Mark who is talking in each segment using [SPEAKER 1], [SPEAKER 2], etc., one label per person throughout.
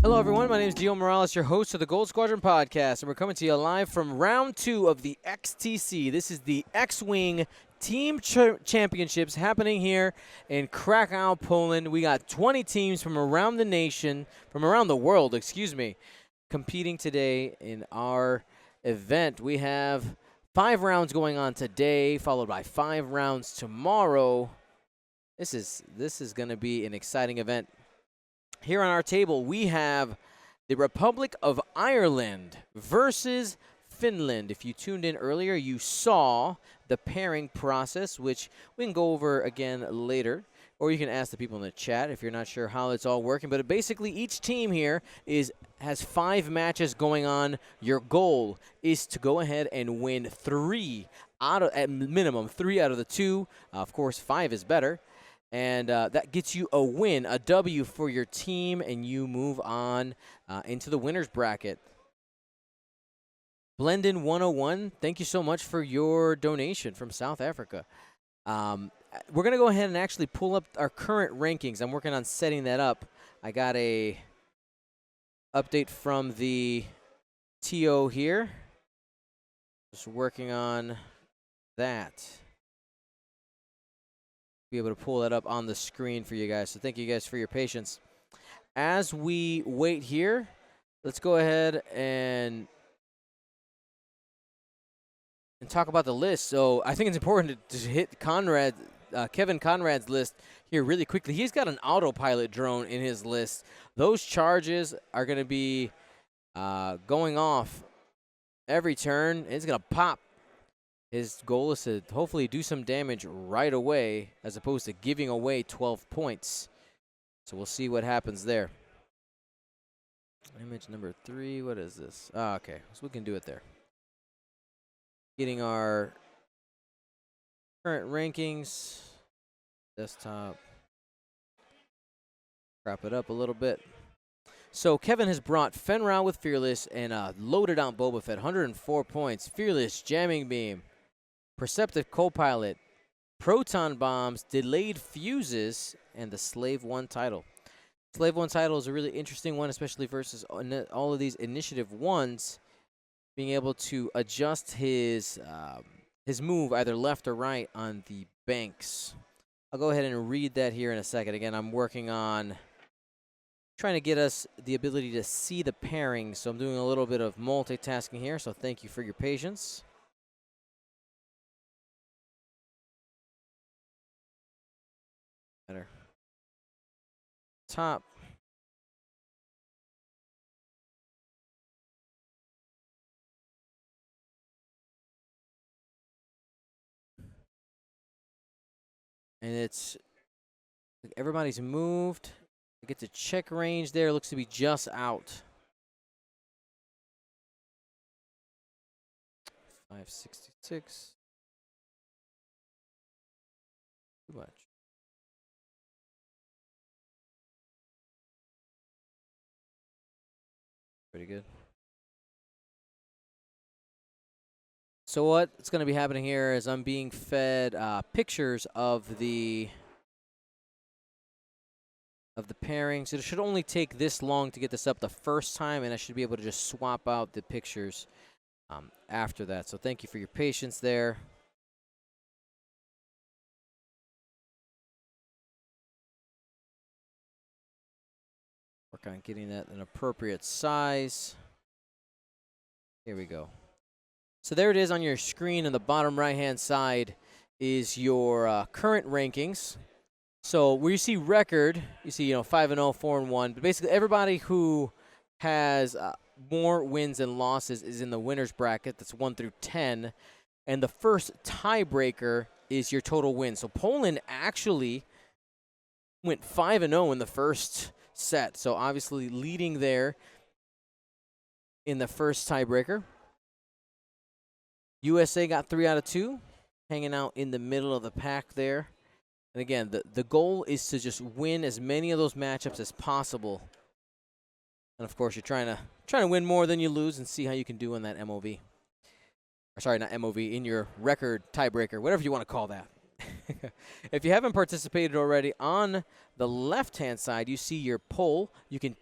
[SPEAKER 1] Hello, everyone. My name is Gio Morales, your host of the Gold Squadron podcast, and we're coming to you live from round 2 of the XTC. This is the X-Wing Team Championships happening here in Krakow, Poland. We got 20 teams from around the nation, from around the world, competing today in our event. We have 5 rounds going on today, followed by 5 rounds tomorrow. This is going to be an exciting event. Here on our table, we have the Republic of Ireland versus Finland. If you tuned in earlier, you saw the pairing process, which we can go over again later, or you can ask the people in the chat if you're not sure how it's all working. But basically, each team here has 5 matches going on. Your goal is to go ahead and win at minimum 3 out of the 2. Of course, 5 is better. And that gets you a win, a W for your team, and you move on into the winner's bracket. Blendin 101, thank you so much for your donation from South Africa. We're going to go ahead and actually pull up our current rankings. I'm working on setting that up. I got a update from the TO here. Just working on that. Be able to pull that up on the screen for you guys. So thank you guys for your patience. As we wait here, let's go ahead and talk about the list. So I think it's important to hit Kevin Conrad's list here really quickly. He's got an autopilot drone in his list. Those charges are going to be going off every turn. It's going to pop. His goal is to hopefully do some damage right away as opposed to giving away 12 points. So we'll see what happens there. Image number 3, what is this? Okay, so we can do it there. Getting our current rankings. Desktop. Wrap it up a little bit. So Kevin has brought Fenrir with Fearless and loaded out Boba Fett, 104 points. Fearless, Jamming Beam. Perceptive Copilot, Proton Bombs, Delayed Fuses, and the Slave 1 title. Slave 1 title is a really interesting one, especially versus all of these Initiative 1s, being able to adjust his move either left or right on the banks. I'll go ahead and read that here in a second. Again, I'm working on trying to get us the ability to see the pairing, so I'm doing a little bit of multitasking here, so thank you for your patience. Better. Top. And it's like everybody's moved. I get to check range there. Looks to be just out. 566. Too much. Pretty good. So what's going to be happening here is I'm being fed pictures of the pairings. It should only take this long to get this up the first time, and I should be able to just swap out the pictures after that. So thank you for your patience there. Work on getting that an appropriate size. Here we go. So there it is on your screen. In the bottom right-hand side is your current rankings. So where you see record, you see 5-0, 4-1. But basically everybody who has more wins and losses is in the winner's bracket. That's 1 through 10. And the first tiebreaker is your total win. So Poland actually went 5-0 in the first set. So obviously leading there in the first tiebreaker. USA got 3 out of 2, hanging out in the middle of the pack there. And again, the goal is to just win as many of those matchups as possible. And of course, you're trying to win more than you lose and see how you can do in that MOV. Or sorry, not MOV, in your record tiebreaker, whatever you want to call that. If you haven't participated already, on the left-hand side, you see your poll. You can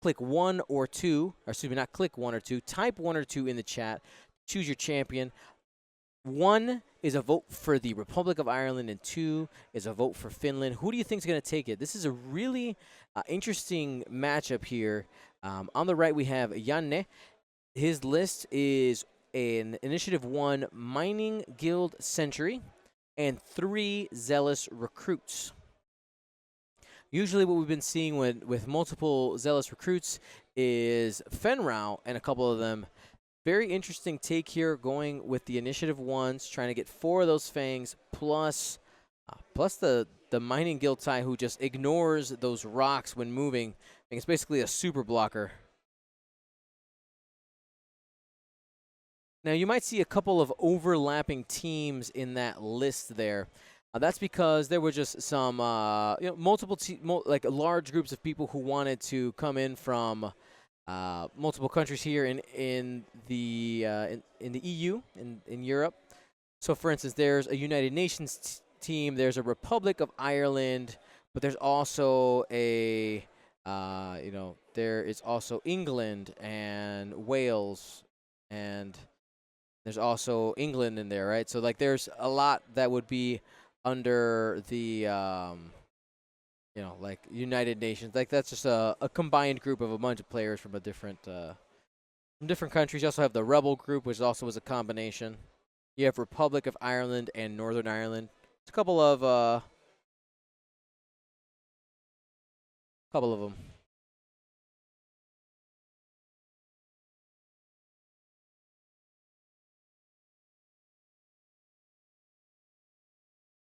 [SPEAKER 1] click 1 or 2, or excuse me, not click 1 or 2, type 1 or 2 in the chat. Choose your champion. 1 is a vote for the Republic of Ireland, and 2 is a vote for Finland. Who do you think is going to take it? This is a really interesting matchup here. On the right, we have Janne. His list is an Initiative 1 Mining Guild Sentry and 3 Zealous Recruits. Usually what we've been seeing with multiple Zealous Recruits is Fenrau and a couple of them. Very interesting take here, going with the Initiative 1s, trying to get 4 of those Fangs, plus the Mining Guild tie, who just ignores those rocks when moving. I think it's basically a super blocker. Now, you might see a couple of overlapping teams in that list there. That's because there were just some, multiple, like large groups of people who wanted to come in from multiple countries here in the EU, in Europe. So, for instance, there's a United Nations team, there's a Republic of Ireland, but there's also a, there is also England and Wales, and there's also England in there, right? So, like, there's a lot that would be under the, like United Nations. Like, that's just a combined group of a bunch of players from from different countries. You also have the Rebel group, which also was a combination. You have Republic of Ireland and Northern Ireland. It's a couple of them.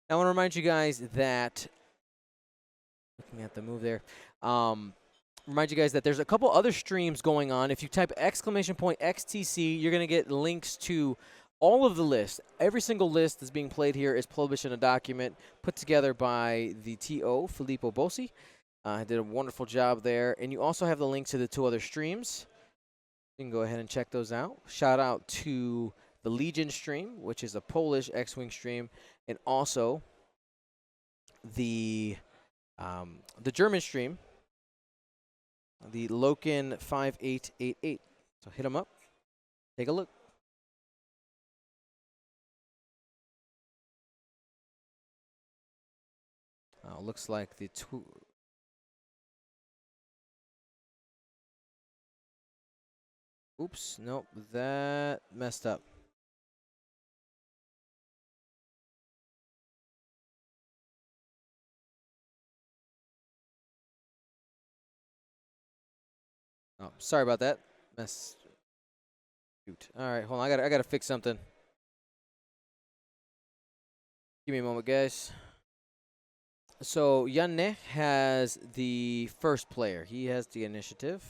[SPEAKER 1] I want to remind you guys that, looking at the move there, remind you guys that there's a couple other streams going on. If you type !XTC, you're going to get links to all of the lists. Every single list that's being played here is published in a document put together by the TO, Filippo Bossi. Did a wonderful job there. And you also have the link to the 2 other streams. You can go ahead and check those out. Shout out to the Legion stream, which is a Polish X-Wing stream, and also the German stream, the Loken 5888. So hit them up. Take a look. Looks like the oops, nope, that messed up. Oh, sorry about that. Shoot. All right, hold on. I gotta fix something. Give me a moment, guys. So Janne has the first player. He has the initiative.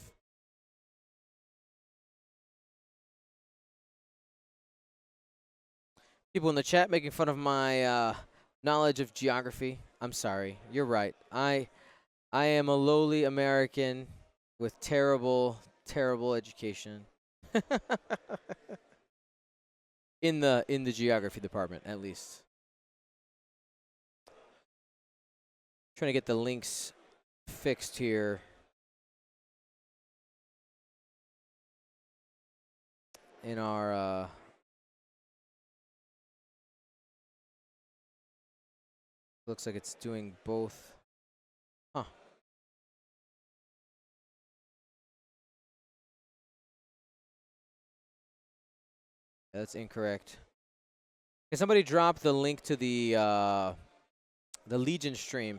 [SPEAKER 1] People in the chat making fun of my knowledge of geography. I'm sorry. You're right. I am a lowly American with terrible education. in the geography department, at least. Trying to get the links fixed here. In our looks like it's doing both. Huh. That's incorrect. Can somebody drop the link to the Legion stream?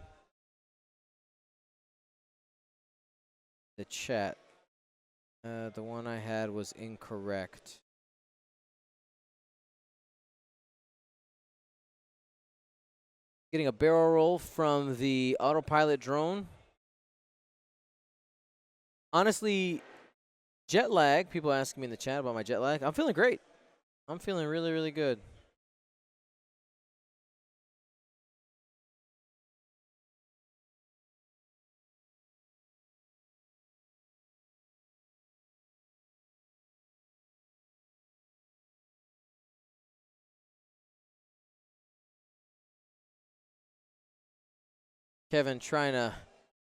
[SPEAKER 1] The chat. The one I had was incorrect. Getting a barrel roll from the autopilot drone. Honestly, jet lag. People asking me in the chat about my jet lag. I'm feeling great. I'm feeling really, really good. Kevin trying to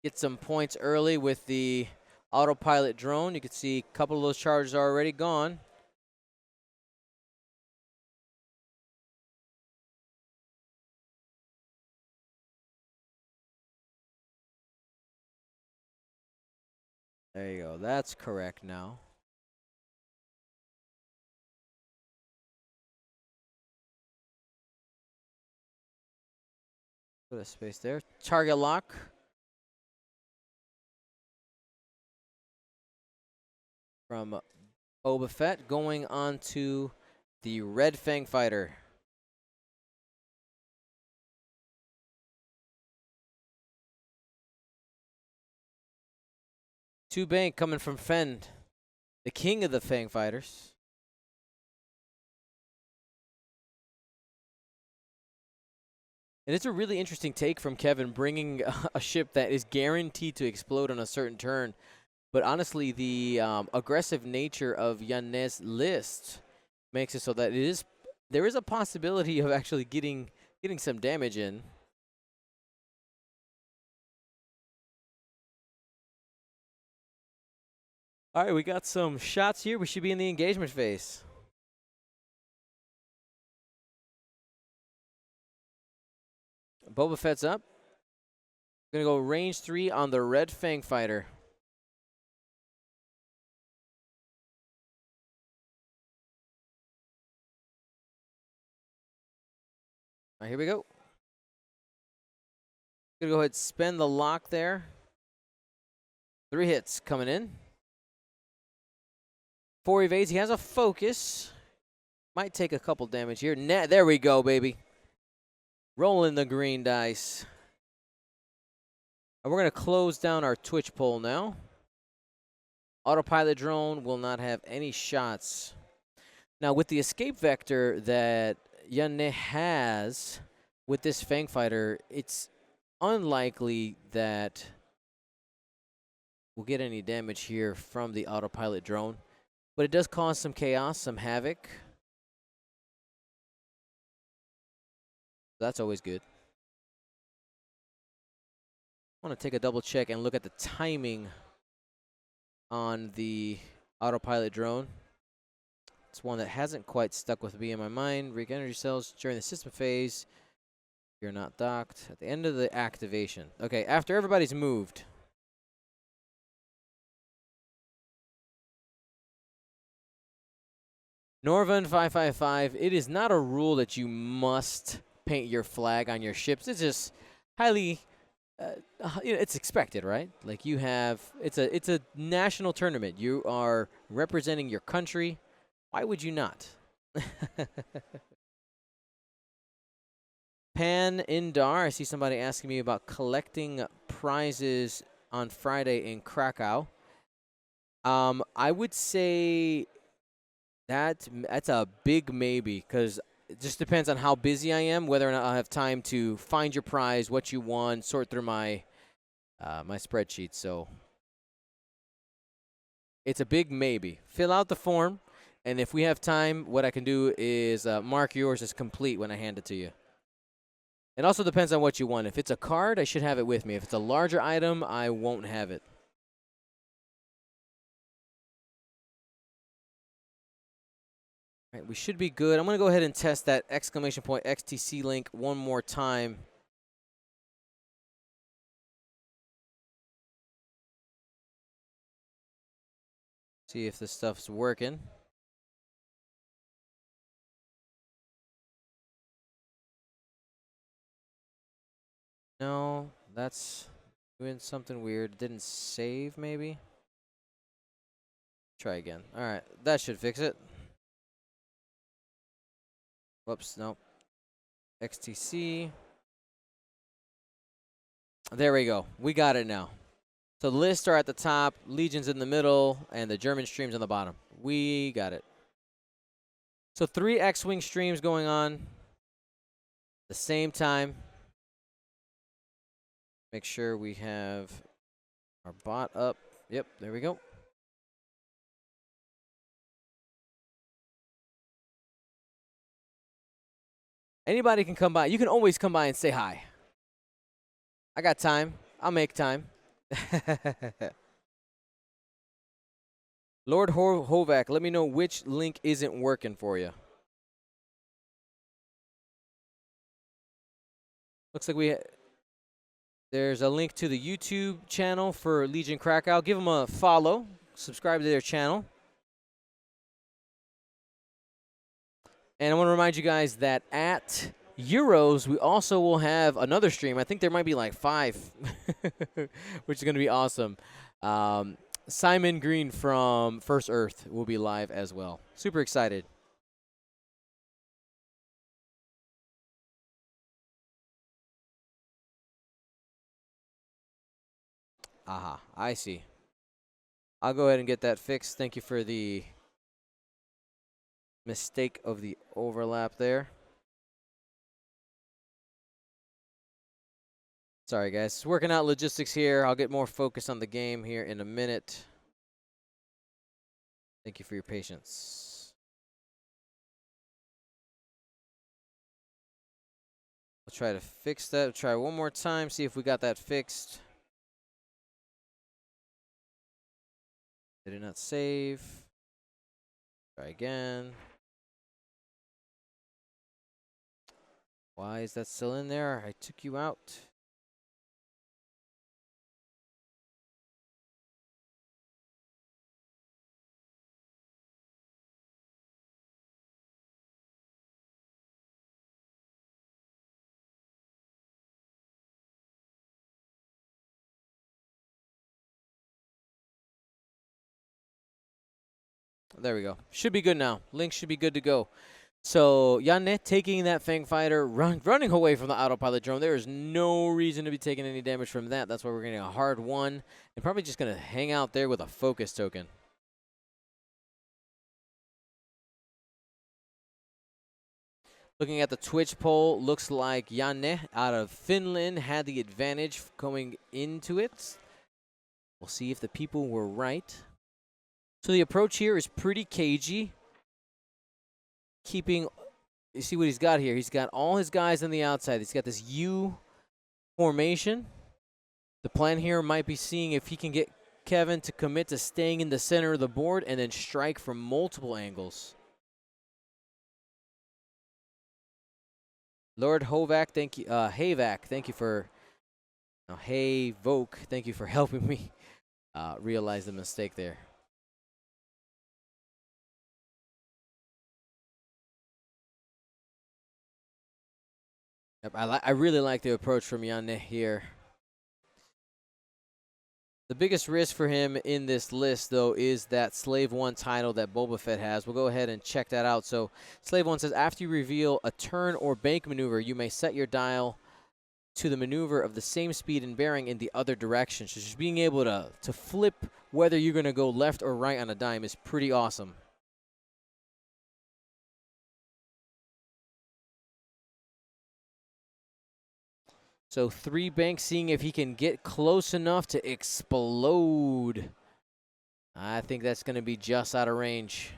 [SPEAKER 1] get some points early with the autopilot drone. You can see a couple of those charges are already gone. There you go. That's correct now. Put a space there. Target lock. From Boba Fett going on to the Red Fang fighter. Two bank coming from Fen, the king of the Fang fighters. And it's a really interesting take from Kevin, bringing a ship that is guaranteed to explode on a certain turn. But honestly, the aggressive nature of Janne's list makes it so that there is a possibility of actually getting some damage in. All right, we got some shots here. We should be in the engagement phase. Boba Fett's up. Gonna go range 3 on the Red Fang fighter. All right, here we go. Gonna go ahead and spend the lock there. 3 hits coming in. 4 evades. He has a focus. Might take a couple damage here. There we go, baby. Rolling the green dice. And we're going to close down our Twitch poll now. Autopilot drone will not have any shots. Now, with the escape vector that Janne has with this Fang fighter, it's unlikely that we'll get any damage here from the autopilot drone. But it does cause some chaos, some havoc. That's always good. I want to take a double check and look at the timing on the autopilot drone. It's one that hasn't quite stuck with me in my mind. Rig energy cells during the system phase. You're not docked. At the end of the activation. Okay, after everybody's moved. Norvan 555, it is not a rule that you must paint your flag on your ships. It's just highly, it's expected, right? Like you have, it's a national tournament. You are representing your country. Why would you not? Pan Indar, I see somebody asking me about collecting prizes on Friday in Krakow. I would say that's a big maybe, because it just depends on how busy I am, whether or not I'll have time to find your prize, what you won, sort through my my spreadsheet. So it's a big maybe. Fill out the form, and if we have time, what I can do is mark yours as complete when I hand it to you. It also depends on what you want. If it's a card, I should have it with me. If it's a larger item, I won't have it. All right, we should be good. I'm going to go ahead and test that exclamation point XTC link one more time. See if this stuff's working. No, that's doing something weird. Didn't save, maybe? Try again. All right, that should fix it. Whoops, nope. XTC. There we go. We got it now. So the lists are at the top, Legion's in the middle, and the German streams on the bottom. We got it. So 3 X-Wing streams going on at the same time. Make sure we have our bot up. Yep, there we go. Anybody can come by. You can always come by and say hi. I got time. I'll make time. Lord Hovac, let me know which link isn't working for you. Looks like there's a link to the YouTube channel for Legion Krakow. Give them a follow. Subscribe to their channel. And I want to remind you guys that at Euros, we also will have another stream. I think there might be like 5, which is going to be awesome. Simon Green from First Earth will be live as well. Super excited. Aha, I see. I'll go ahead and get that fixed. Thank you for the mistake of the overlap there. Sorry, guys. Working out logistics here. I'll get more focused on the game here in a minute. Thank you for your patience. I'll try to fix that. I'll try one more time, see if we got that fixed. Did it not save? Try again. Why is that still in there? I took you out. There we go. Should be good now. Link should be good to go. So Janne taking that Fang Fighter, running away from the autopilot drone. There is no reason to be taking any damage from that. That's why we're getting a hard 1. And probably just going to hang out there with a focus token. Looking at the Twitch poll, looks like Janne out of Finland had the advantage going into it. We'll see if the people were right. So the approach here is pretty cagey. You see what he's got here. He's got all his guys on the outside. He's got this U formation. The plan here might be seeing if he can get Kevin to commit to staying in the center of the board and then strike from multiple angles. Lord Hovac, thank you. Havac, thank you for. No, hey Voke, thank you for helping me realize the mistake there. I really like the approach from Janne here. The biggest risk for him in this list, though, is that Slave 1 title that Boba Fett has. We'll go ahead and check that out. So Slave 1 says, after you reveal a turn or bank maneuver, you may set your dial to the maneuver of the same speed and bearing in the other direction. So just being able to flip whether you're going to go left or right on a dime is pretty awesome. So 3 banks, seeing if he can get close enough to explode. I think that's going to be just out of range.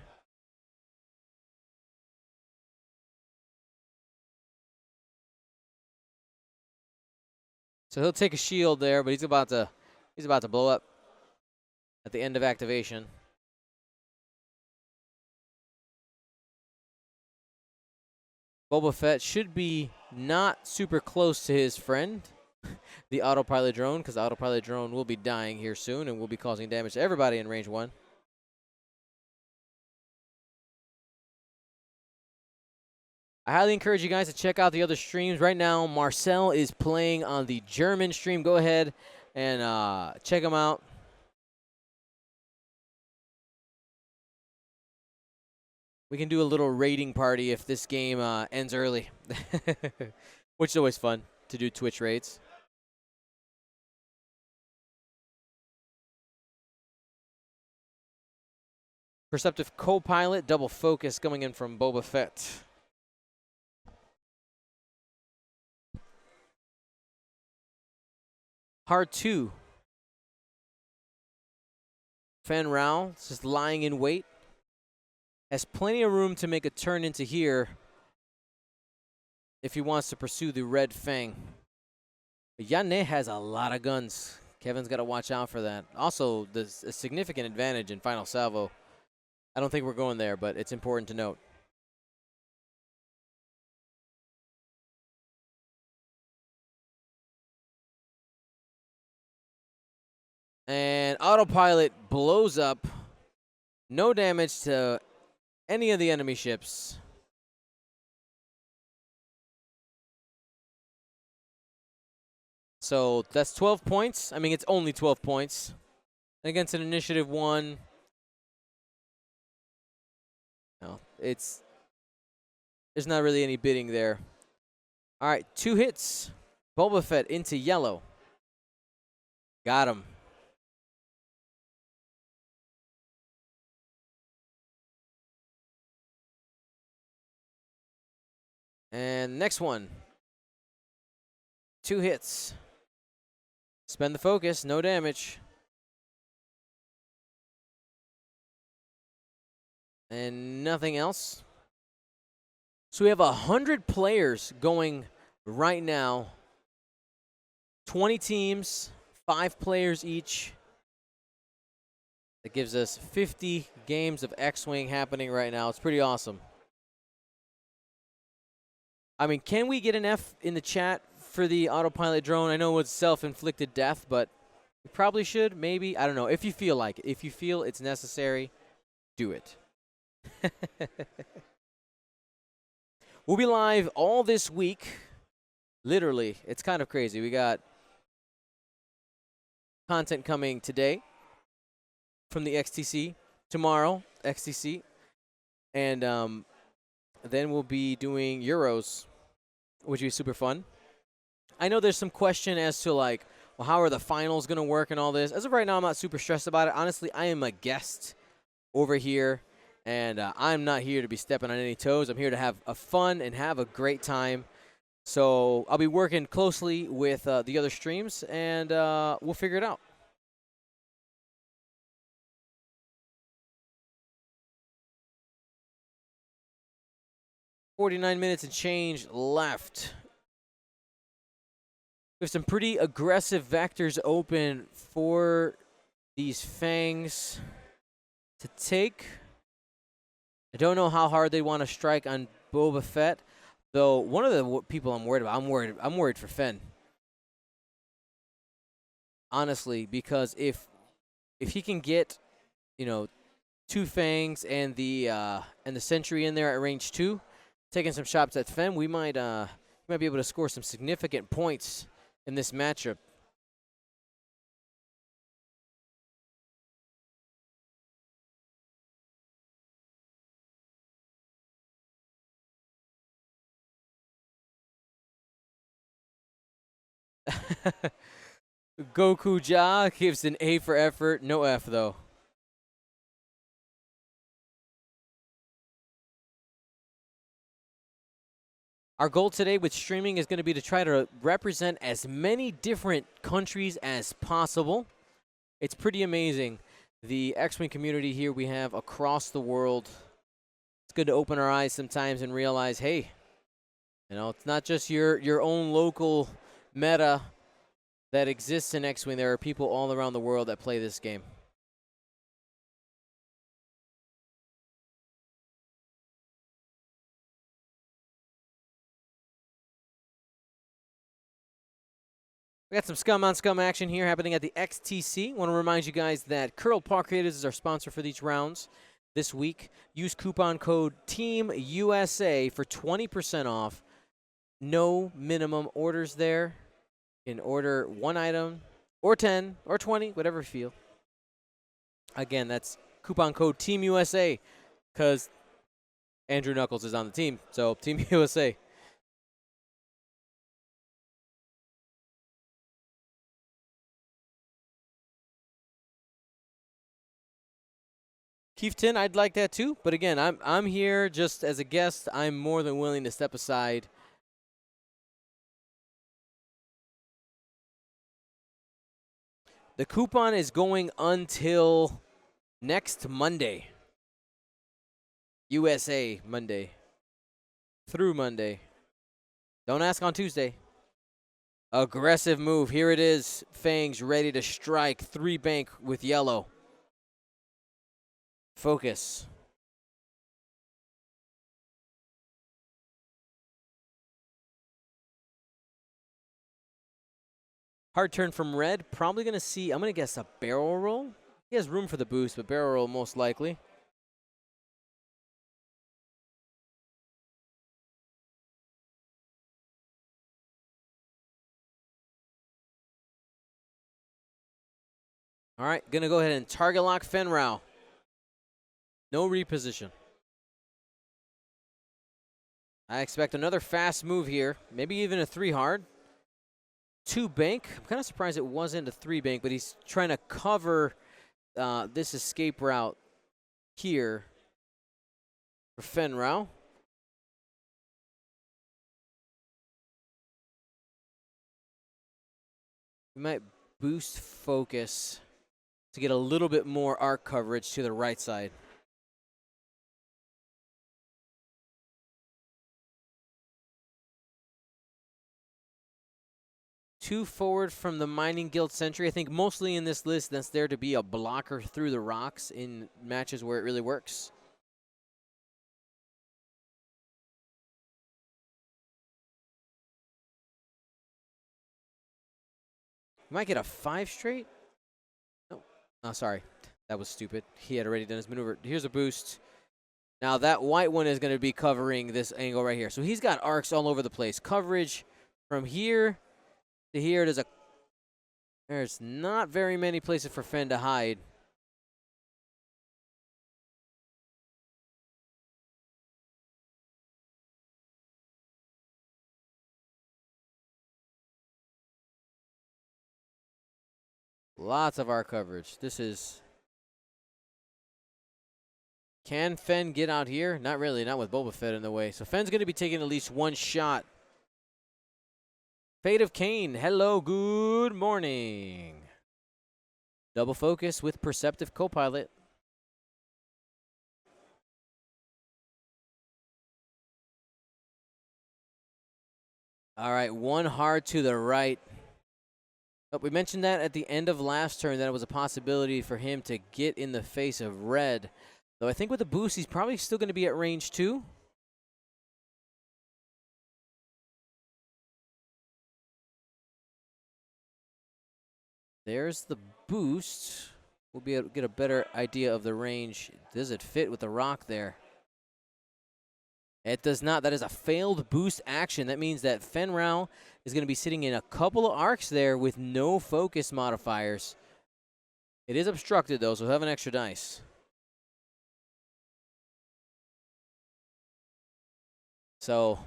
[SPEAKER 1] So he'll take a shield there, but he's about to blow up at the end of activation. Boba Fett should be not super close to his friend, the autopilot drone, because the autopilot drone will be dying here soon and will be causing damage to everybody in range 1. I highly encourage you guys to check out the other streams. Right now, Marcel is playing on the German stream. Go ahead and check him out. We can do a little raiding party if this game ends early, which is always fun to do Twitch raids. Perceptive co-pilot, double focus coming in from Boba Fett. Hard 2. Fan Rao is just lying in wait. Has plenty of room to make a turn into here if he wants to pursue the Red Fang. But Janne has a lot of guns. Kevin's got to watch out for that. Also, there's a significant advantage in final salvo. I don't think we're going there, but it's important to note. And autopilot blows up. No damage to any of the enemy ships. So that's 12 points. I mean, it's only 12 points against an initiative 1. No, there's not really any bidding there. All right, 2 hits. Boba Fett into yellow. Got him. And next one. 2 hits. Spend the focus, no damage. And nothing else. So we have 100 players going right now. 20 teams, 5 players each. That gives us 50 games of X-Wing happening right now. It's pretty awesome. I mean, can we get an F in the chat for the autopilot drone? I know it's self-inflicted death, but we probably should, maybe. I don't know. If you feel like it. If you feel it's necessary, do it. We'll be live all this week. Literally, it's kind of crazy. We got content coming today from the XTC, tomorrow, XTC, and then we'll be doing Euros, which will be super fun. I know there's some question as to, like, well, how are the finals going to work and all this. As of right now, I'm not super stressed about it. Honestly, I am a guest over here, and I'm not here to be stepping on any toes. I'm here to have a fun and have a great time. So I'll be working closely with the other streams, and we'll figure it out. $49 minutes and change left. We have some pretty aggressive vectors open for these fangs to take. I don't know how hard they want to strike on Boba Fett, though. One of the people I'm worried about, I'm worried for Fenn. Honestly, because if he can get, 2 fangs and the sentry in there at range 2, taking some shots at Fenn, we might be able to score some significant points in this matchup. Goku Ja gives an A for effort, no F though. Our goal today with streaming is going to be to try to represent as many different countries as possible. It's pretty amazing, the X-Wing community here we have across the world. It's good to open our eyes sometimes and realize, hey, it's not just your own local meta that exists in X-Wing. There are people all around the world that play this game. We got some scum on scum action here happening at the XTC. Want to remind you guys that Curl Park Creators is our sponsor for these rounds this week. Use coupon code TEAMUSA for 20% off. No minimum orders there. You can order 1 item or 10 or 20, whatever you feel. Again, that's coupon code TEAMUSA because Andrew Knuckles is on the team. So Team USA. Keefton, I'd like that too, but again, I'm here just as a guest. I'm more than willing to step aside. The coupon is going until next Monday. USA Monday. Through Monday. Don't ask on Tuesday. Aggressive move. Here it is. Fangs ready to strike. 3 bank with yellow. Focus. Hard turn from red. Probably going to see, I'm going to guess a barrel roll. He has room for the boost, but barrel roll most likely. All right, going to go ahead and target lock Fenrau. No reposition. I expect another fast move here. Maybe even a 3 hard. 2 bank. I'm kind of surprised it wasn't a 3 bank, but he's trying to cover this escape route here for Fenrau. We might boost focus to get a little bit more arc coverage to the right side. Two forward from the Mining Guild Sentry. I think mostly in this list that's there to be a blocker through the rocks in matches where it really works. Might get a 5 straight. No. Oh, sorry. That was stupid. He had already done his maneuver. Here's a boost. Now that white one is going to be covering this angle right here. So he's got arcs all over the place. Coverage from here to here. There's not very many places for Fen to hide. Lots of arc coverage. This is... Can Fen get out here? Not really, not with Boba Fett in the way. So Fen's going to be taking at least 1 shot. Fate of Cain, hello, good morning. Double focus with Perceptive Copilot. All right, 1 hard to the right. But we mentioned that at the end of last turn that it was a possibility for him to get in the face of red. Though I think with the boost, he's probably still going to be at range 2. There's the boost. We'll be able to get a better idea of the range. Does it fit with the rock there? It does not. That is a failed boost action. That means that Fenrau is going to be sitting in a couple of arcs there with no focus modifiers. It is obstructed, though, so he'll have an extra dice. So,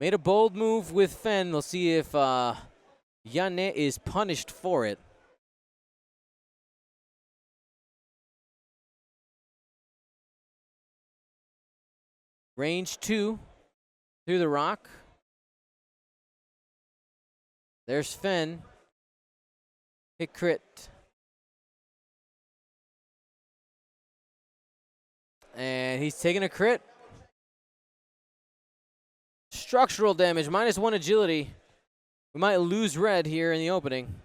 [SPEAKER 1] made a bold move with Fen. We'll see if Janne is punished for it. Range 2 through the rock. There's Fen. Hit crit. And he's taking a crit. Structural damage, -1 agility. We might lose red here in the opening.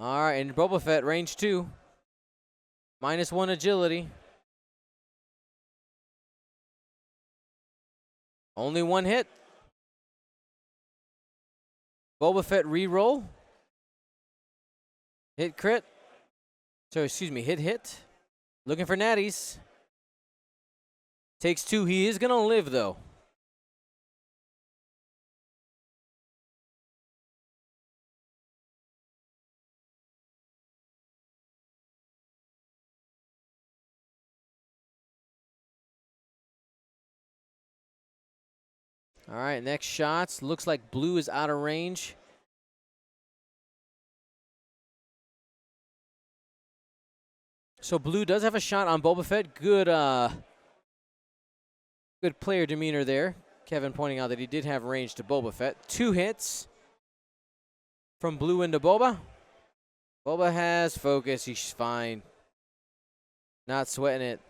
[SPEAKER 1] All right, and Boba Fett, range 2. -1 agility. Only 1 hit. Boba Fett reroll. Hit crit. So, excuse me, hit. Looking for natties. Takes 2. He is going to live, though. All right, next shots. Looks like blue is out of range. So blue does have a shot on Boba Fett. Good player demeanor there. Kevin pointing out that he did have range to Boba Fett. 2 hits from blue into Boba. Boba has focus. He's fine. Not sweating it.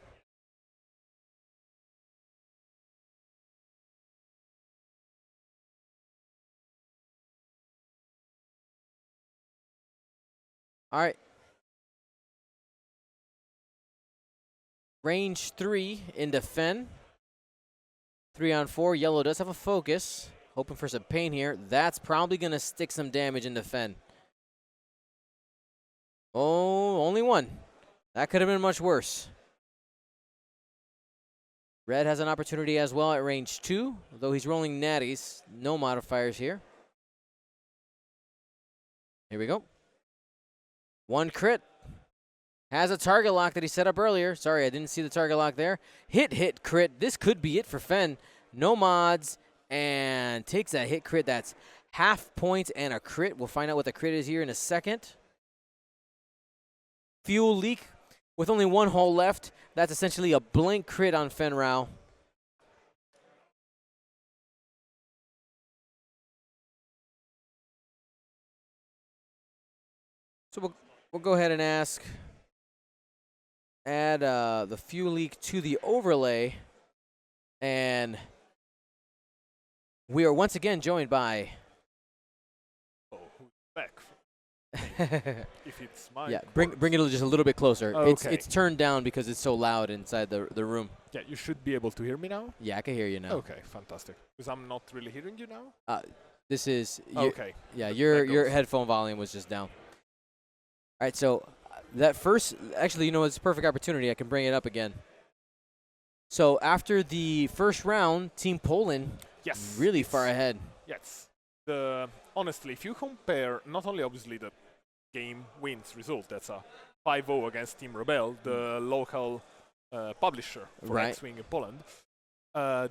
[SPEAKER 1] All right. Range 3 into Fen. 3-on-4. Yellow does have a focus. Hoping for some pain here. That's probably going to stick some damage into Fen. Oh, only one. That could have been much worse. Red has an opportunity as well at range 2, though he's rolling natties. No modifiers here. Here we go. One crit. Has a target lock that he set up earlier. Sorry, I didn't see the target lock there. Hit, crit. This could be it for Fen. No mods, and takes a hit crit. That's half point and a crit. We'll find out what the crit is here in a second. Fuel leak with only one hole left. That's essentially a blank crit on Fen Rao. So we'll go ahead and add the fuel leak to the overlay, and we are once again joined by.
[SPEAKER 2] Oh, who's back? If it's my
[SPEAKER 1] Yeah, bring it just a little bit closer.
[SPEAKER 2] Okay.
[SPEAKER 1] It's turned down because it's so loud inside the room.
[SPEAKER 2] Yeah, you should be able to hear me now.
[SPEAKER 1] Yeah, I can hear you now.
[SPEAKER 2] Okay, fantastic. Because I'm not really hearing you now.
[SPEAKER 1] This is
[SPEAKER 2] Okay.
[SPEAKER 1] Yeah, your headphone volume was just down. All right, so that first, actually, it's a perfect opportunity. I can bring it up again. So after the first round, Team Poland,
[SPEAKER 2] Yes.
[SPEAKER 1] really far ahead.
[SPEAKER 2] Yes. Honestly, if you compare not only obviously the game wins result, that's a 5-0 against Team Rebel, the local publisher for
[SPEAKER 1] Right.
[SPEAKER 2] X-Wing in Poland,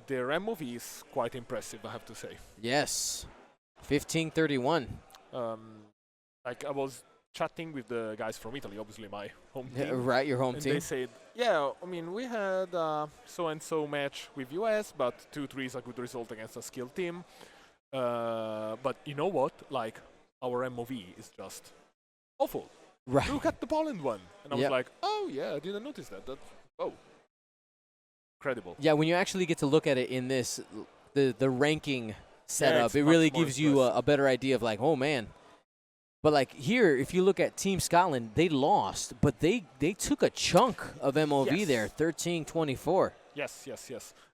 [SPEAKER 2] their MOV is quite impressive, I have to say.
[SPEAKER 1] Yes, 15-31.
[SPEAKER 2] Like I was chatting with the guys from Italy, obviously my home team.
[SPEAKER 1] Right, your home
[SPEAKER 2] And
[SPEAKER 1] team.
[SPEAKER 2] they said, yeah, I mean, we had a so-and-so match with US, but 2-3 is a good result against a skilled team. But you know what? Like, our MOV is just awful.
[SPEAKER 1] Right.
[SPEAKER 2] Look at the Poland one. And I
[SPEAKER 1] Yep.
[SPEAKER 2] was like, oh, yeah, I didn't notice that. Incredible.
[SPEAKER 1] Yeah, when you actually get to look at it in this, the ranking setup,
[SPEAKER 2] it's
[SPEAKER 1] it
[SPEAKER 2] much
[SPEAKER 1] really
[SPEAKER 2] more
[SPEAKER 1] gives you a better idea of like, oh man. But like here, if you look at Team Scotland, they lost, but they took a chunk of MOV
[SPEAKER 2] Yes.
[SPEAKER 1] there, 13-24.
[SPEAKER 2] Yes.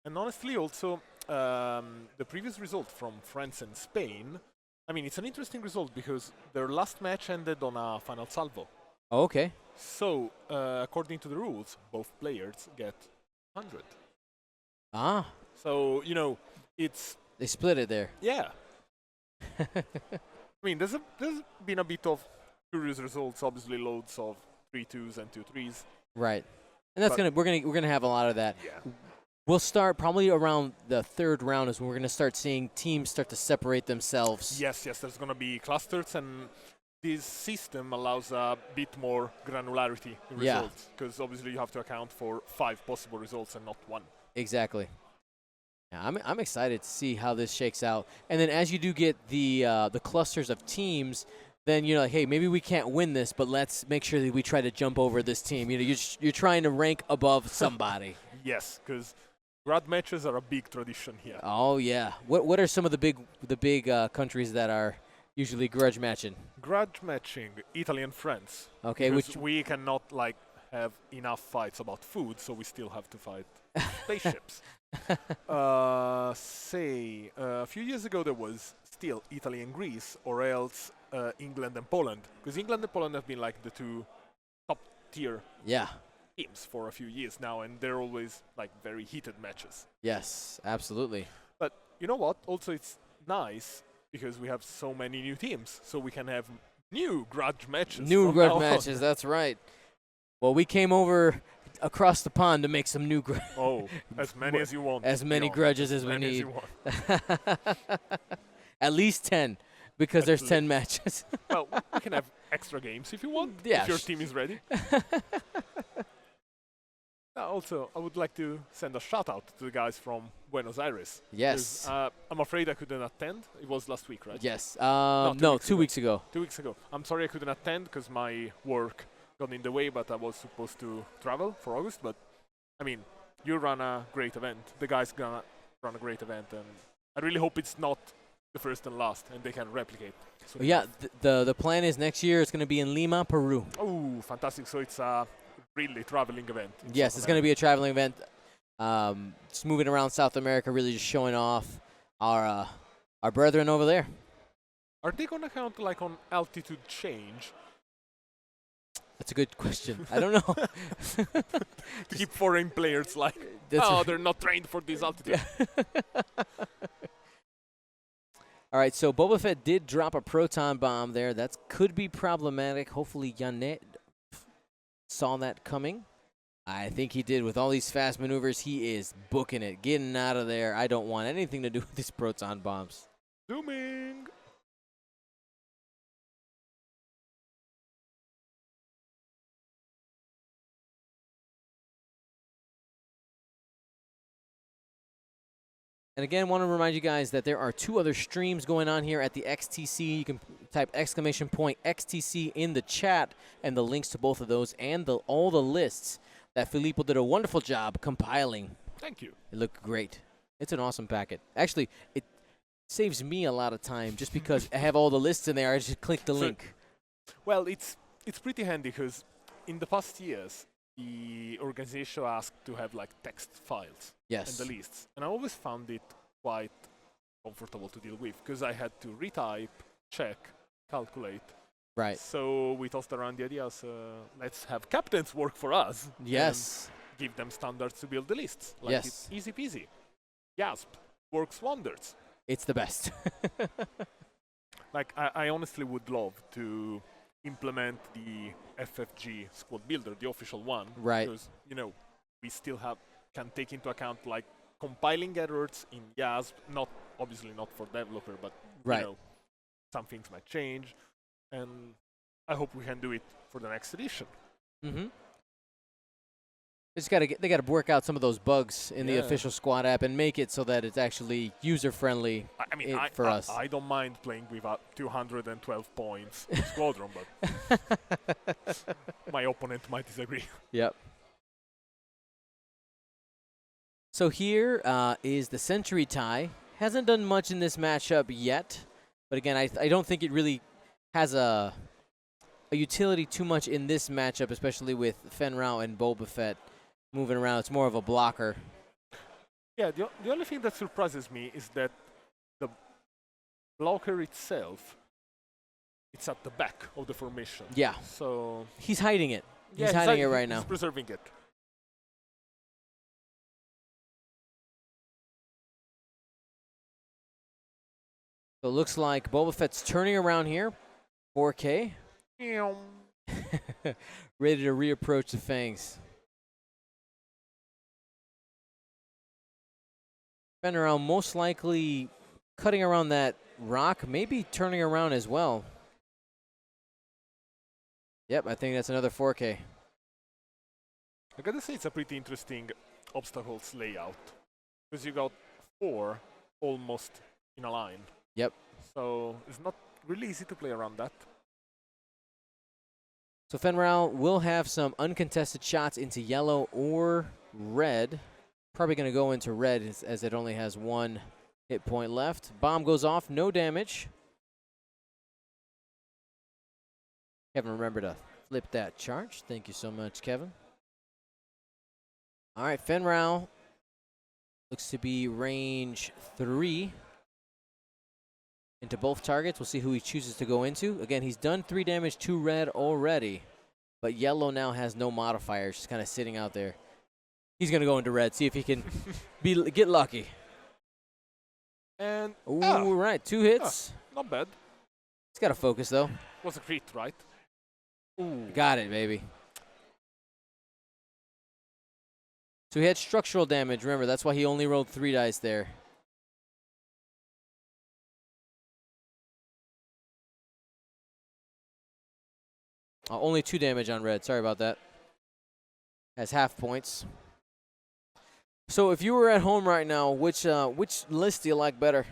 [SPEAKER 2] And honestly, also, the previous result from France and Spain, I mean, it's an interesting result because their last match ended on a final salvo.
[SPEAKER 1] Oh, okay.
[SPEAKER 2] So, according to the rules, both players get 100.
[SPEAKER 1] Ah,
[SPEAKER 2] So, it's,
[SPEAKER 1] they split it there.
[SPEAKER 2] yeah. I mean, there's been a bit of curious results, obviously loads of 3-2s and 2-3s.
[SPEAKER 1] Right. And that's
[SPEAKER 2] But-
[SPEAKER 1] we're gonna have a lot of that.
[SPEAKER 2] Yeah.
[SPEAKER 1] We'll start probably around the third round is when we're gonna start seeing teams start to separate themselves.
[SPEAKER 2] Yes, there's going to be clusters, and this system allows a bit more granularity in
[SPEAKER 1] Yeah.
[SPEAKER 2] results, because obviously you have to account for 5 possible results and not 1.
[SPEAKER 1] Exactly. Yeah, I'm excited to see how this shakes out. And then as you do get the clusters of teams, then you're like, hey, maybe we can't win this, but let's make sure that we try to jump over this team. You're trying to rank above somebody.
[SPEAKER 2] Yes, because grad matches are a big tradition here.
[SPEAKER 1] Oh yeah. What are some of the big countries that are usually grudge matching?
[SPEAKER 2] Grudge matching, Italy and France.
[SPEAKER 1] Okay,
[SPEAKER 2] because
[SPEAKER 1] which
[SPEAKER 2] we cannot have enough fights about food, so we still have to fight spaceships. Say a few years ago there was still Italy and Greece, or else England and Poland, because England and Poland have been like the 2 top tier
[SPEAKER 1] yeah.
[SPEAKER 2] teams for a few years now, and they're always like very heated matches.
[SPEAKER 1] Yes, absolutely.
[SPEAKER 2] But you know what? Also, it's nice because we have so many new teams, so we can have new grudge matches.
[SPEAKER 1] New
[SPEAKER 2] from
[SPEAKER 1] grudge
[SPEAKER 2] now on.
[SPEAKER 1] matches, that's right. Well, we came over across the pond to make some new
[SPEAKER 2] Oh, as many as you want.
[SPEAKER 1] as
[SPEAKER 2] to be
[SPEAKER 1] many
[SPEAKER 2] honest.
[SPEAKER 1] grudges as
[SPEAKER 2] As
[SPEAKER 1] we
[SPEAKER 2] many as
[SPEAKER 1] need.
[SPEAKER 2] you want.
[SPEAKER 1] At least 10, because
[SPEAKER 2] At
[SPEAKER 1] there's
[SPEAKER 2] least.
[SPEAKER 1] 10 matches.
[SPEAKER 2] Well, we can have extra games if you want,
[SPEAKER 1] Yeah,
[SPEAKER 2] if your team is ready. Also, I would like to send a shout out to the guys from Buenos Aires.
[SPEAKER 1] Yes.
[SPEAKER 2] 'Cause, I'm afraid I couldn't attend. It was last week, right?
[SPEAKER 1] Yes.
[SPEAKER 2] No,
[SPEAKER 1] No,
[SPEAKER 2] 2
[SPEAKER 1] 2
[SPEAKER 2] weeks
[SPEAKER 1] weeks ago.
[SPEAKER 2] 2 weeks ago. I'm sorry I couldn't attend because my work got in the way, but I was supposed to travel for August. But, I mean, you run a great event. The guys gonna run a great event, and I really hope it's not the first and last, and they can replicate. So
[SPEAKER 1] Yeah, the plan is next year it's going to be in Lima, Peru.
[SPEAKER 2] Oh, fantastic! So it's a really traveling event.
[SPEAKER 1] Yes, it's going to be a traveling event. Just moving around South America, really just showing off our brethren over there.
[SPEAKER 2] Are they gonna count like on altitude change
[SPEAKER 1] That's a good question. I don't know.
[SPEAKER 2] to keep foreign players like, they're not trained for this altitude?
[SPEAKER 1] All right, so Boba Fett did drop a proton bomb there. That could be problematic. Hopefully Janne saw that coming. I think he did. With all these fast maneuvers, he is booking it, getting out of there. I don't want anything to do with these proton bombs.
[SPEAKER 2] Zooming.
[SPEAKER 1] And again, want to remind you guys that there are 2 other streams going on here at the XTC. You can type !XTC in the chat, and the links to both of those and all the lists that Filippo did a wonderful job compiling.
[SPEAKER 2] Thank you.
[SPEAKER 1] It looked great. It's an awesome packet. Actually, it saves me a lot of time just because I have all the lists in there. I just click the link.
[SPEAKER 2] Well, it's pretty handy because in the past years, the organization asked to have like text files
[SPEAKER 1] Yes.
[SPEAKER 2] and the lists, and I always found it quite comfortable to deal with because I had to retype, check, calculate.
[SPEAKER 1] Right.
[SPEAKER 2] So we tossed around the ideas. Let's have captains work for us.
[SPEAKER 1] Yes.
[SPEAKER 2] And give them standards to build the lists. Like
[SPEAKER 1] Yes.
[SPEAKER 2] It's easy peasy. Gasp works wonders.
[SPEAKER 1] It's the best.
[SPEAKER 2] Like I honestly would love to implement the FFG squad builder, the official one.
[SPEAKER 1] Right.
[SPEAKER 2] Because we still can take into account like compiling errors in YASP. Obviously not for developer, but
[SPEAKER 1] Right.
[SPEAKER 2] Some things might change, and I hope we can do it for the next edition.
[SPEAKER 1] Mm-hmm. They got to work out some of those bugs in the official squad app and make it so that it's actually user friendly.
[SPEAKER 2] I mean,
[SPEAKER 1] for us.
[SPEAKER 2] I don't mind playing with 212 points squadron, but my opponent might disagree.
[SPEAKER 1] Yep. So here is the Century tie. Hasn't done much in this matchup yet, but again, I don't think it really has a utility too much in this matchup, especially with Fenn Rau and Boba Fett moving around. It's more of a blocker.
[SPEAKER 2] Yeah, the only thing that surprises me is that the blocker itself, it's at the back of the formation.
[SPEAKER 1] Yeah.
[SPEAKER 2] So
[SPEAKER 1] he's hiding it. He's hiding it right now.
[SPEAKER 2] He's preserving it.
[SPEAKER 1] So it looks like Boba Fett's turning around here. 4K. Ready to reapproach the Fangs. Fenn Rau most likely cutting around that rock, maybe turning around as well. Yep, I think that's another 4K.
[SPEAKER 2] I gotta say it's a pretty interesting obstacles layout because you got 4 almost in a line.
[SPEAKER 1] Yep.
[SPEAKER 2] So it's not really easy to play around that.
[SPEAKER 1] So Fenn Rau will have some uncontested shots into yellow or red. Probably going to go into red as it only has 1 hit point left. Bomb goes off, no damage. Kevin, remember to flip that charge. Thank you so much, Kevin. All right, Fenn Rau looks to be range 3 into both targets. We'll see who he chooses to go into. Again, he's done 3 damage to red already, but yellow now has no modifiers, just kind of sitting out there. He's going to go into red, see if he can get lucky.
[SPEAKER 2] And
[SPEAKER 1] Ooh, right, 2 hits.
[SPEAKER 2] not bad.
[SPEAKER 1] He's got to focus, though.
[SPEAKER 2] Was a crit, right? Ooh.
[SPEAKER 1] Got it, baby. So he had structural damage. Remember, that's why he only rolled 3 dice there. Only 2 damage on red. Sorry about that. Has half points. So if you were at home right now, which list do you like better?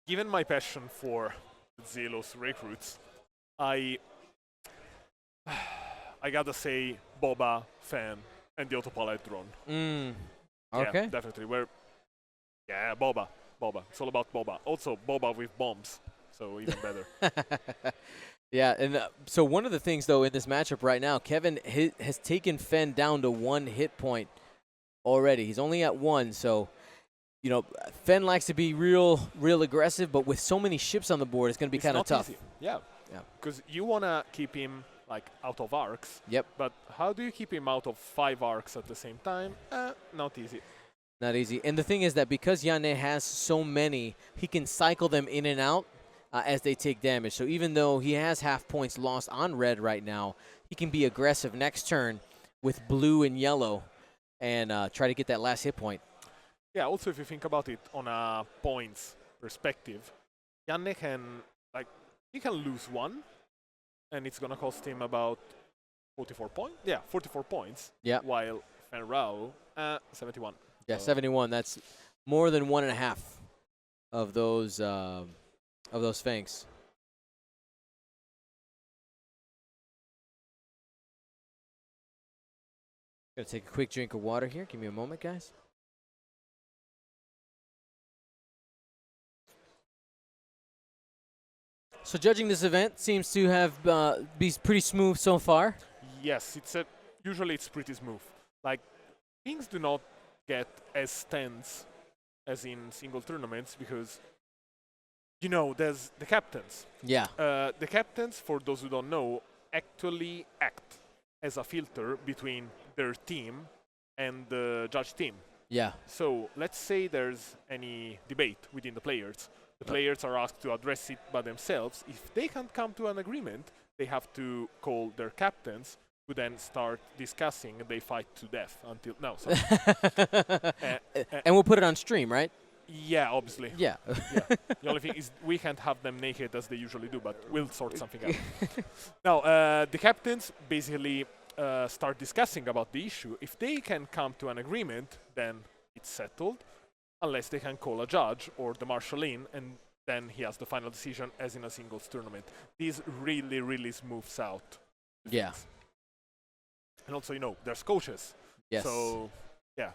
[SPEAKER 2] Given my passion for Zelos recruits, I gotta say Boba, Fenn, and the autopilot drone.
[SPEAKER 1] Okay.
[SPEAKER 2] Yeah, definitely. Boba. Boba. It's all about Boba. Also, Boba with bombs, so even better.
[SPEAKER 1] Yeah, and so one of the things, though, in this matchup right now, Kevin has taken Fen down to 1 hit point already. He's only at 1, so, you know, Fen likes to be real aggressive, but with so many ships on the board, it's going to be kind of tough.
[SPEAKER 2] Easy. Yeah, because you want to keep him, like, out of arcs.
[SPEAKER 1] Yep.
[SPEAKER 2] But how do you keep him out of 5 arcs at the same time? Not easy.
[SPEAKER 1] Not easy. And the thing is that because Janne has so many, he can cycle them in and out as they take damage. So even though he has half points lost on red right now, he can be aggressive next turn with blue and yellow and try to get that last hit point.
[SPEAKER 2] Yeah, also if you think about it on a points perspective, Janne can, like, he can lose 1, and it's going to cost him about 44 points. Yeah, 44 points.
[SPEAKER 1] Yeah.
[SPEAKER 2] While Fenrao, 71.
[SPEAKER 1] Yeah, 71. That's more than 1.5 of those fangs. Gonna take a quick drink of water here. Give me a moment, guys. So judging this event seems to have be pretty smooth so far.
[SPEAKER 2] Yes, usually it's pretty smooth. Like, things do not get as tense as in single tournaments because, you know, there's the captains.
[SPEAKER 1] Yeah.
[SPEAKER 2] The captains, for those who don't know, actually act as a filter between their team and the judge team.
[SPEAKER 1] Yeah.
[SPEAKER 2] So let's say there's any debate within the players. The players are asked to address it by themselves. If they can't come to an agreement, they have to call their captains, who then start discussing, and they fight to death until no. Sorry.
[SPEAKER 1] And we'll put it on stream, right?
[SPEAKER 2] Yeah, obviously.
[SPEAKER 1] Yeah.
[SPEAKER 2] Yeah. The only thing is we can't have them naked as they usually do, but we'll sort something out. Now, the captains basically start discussing about the issue. If they can come to an agreement, then it's settled, unless they can call a judge or the marshal in, and then he has the final decision as in a singles tournament. This really smooths out.
[SPEAKER 1] Yeah.
[SPEAKER 2] And also, you know, there's coaches.
[SPEAKER 1] Yes.
[SPEAKER 2] So, yeah.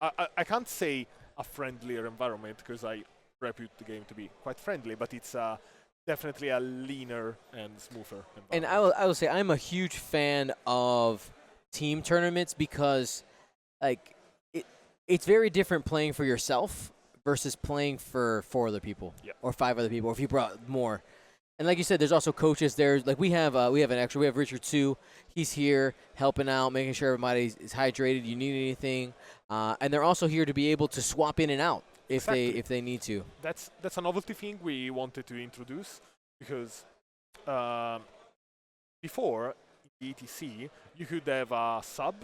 [SPEAKER 2] I can't say a friendlier environment because I repute the game to be quite friendly, but it's definitely a leaner and smoother environment.
[SPEAKER 1] And I will say I'm a huge fan of team tournaments because, like, it's very different playing for yourself versus playing for 4 other people or 5 other people, or if you brought more. And like you said, there's also coaches there. Like we have Richard too. He's here helping out, making sure everybody is hydrated. You need anything, and they're also here to be able to swap in and out if they need to.
[SPEAKER 2] That's a novelty thing we wanted to introduce because before in the ETC you could have a sub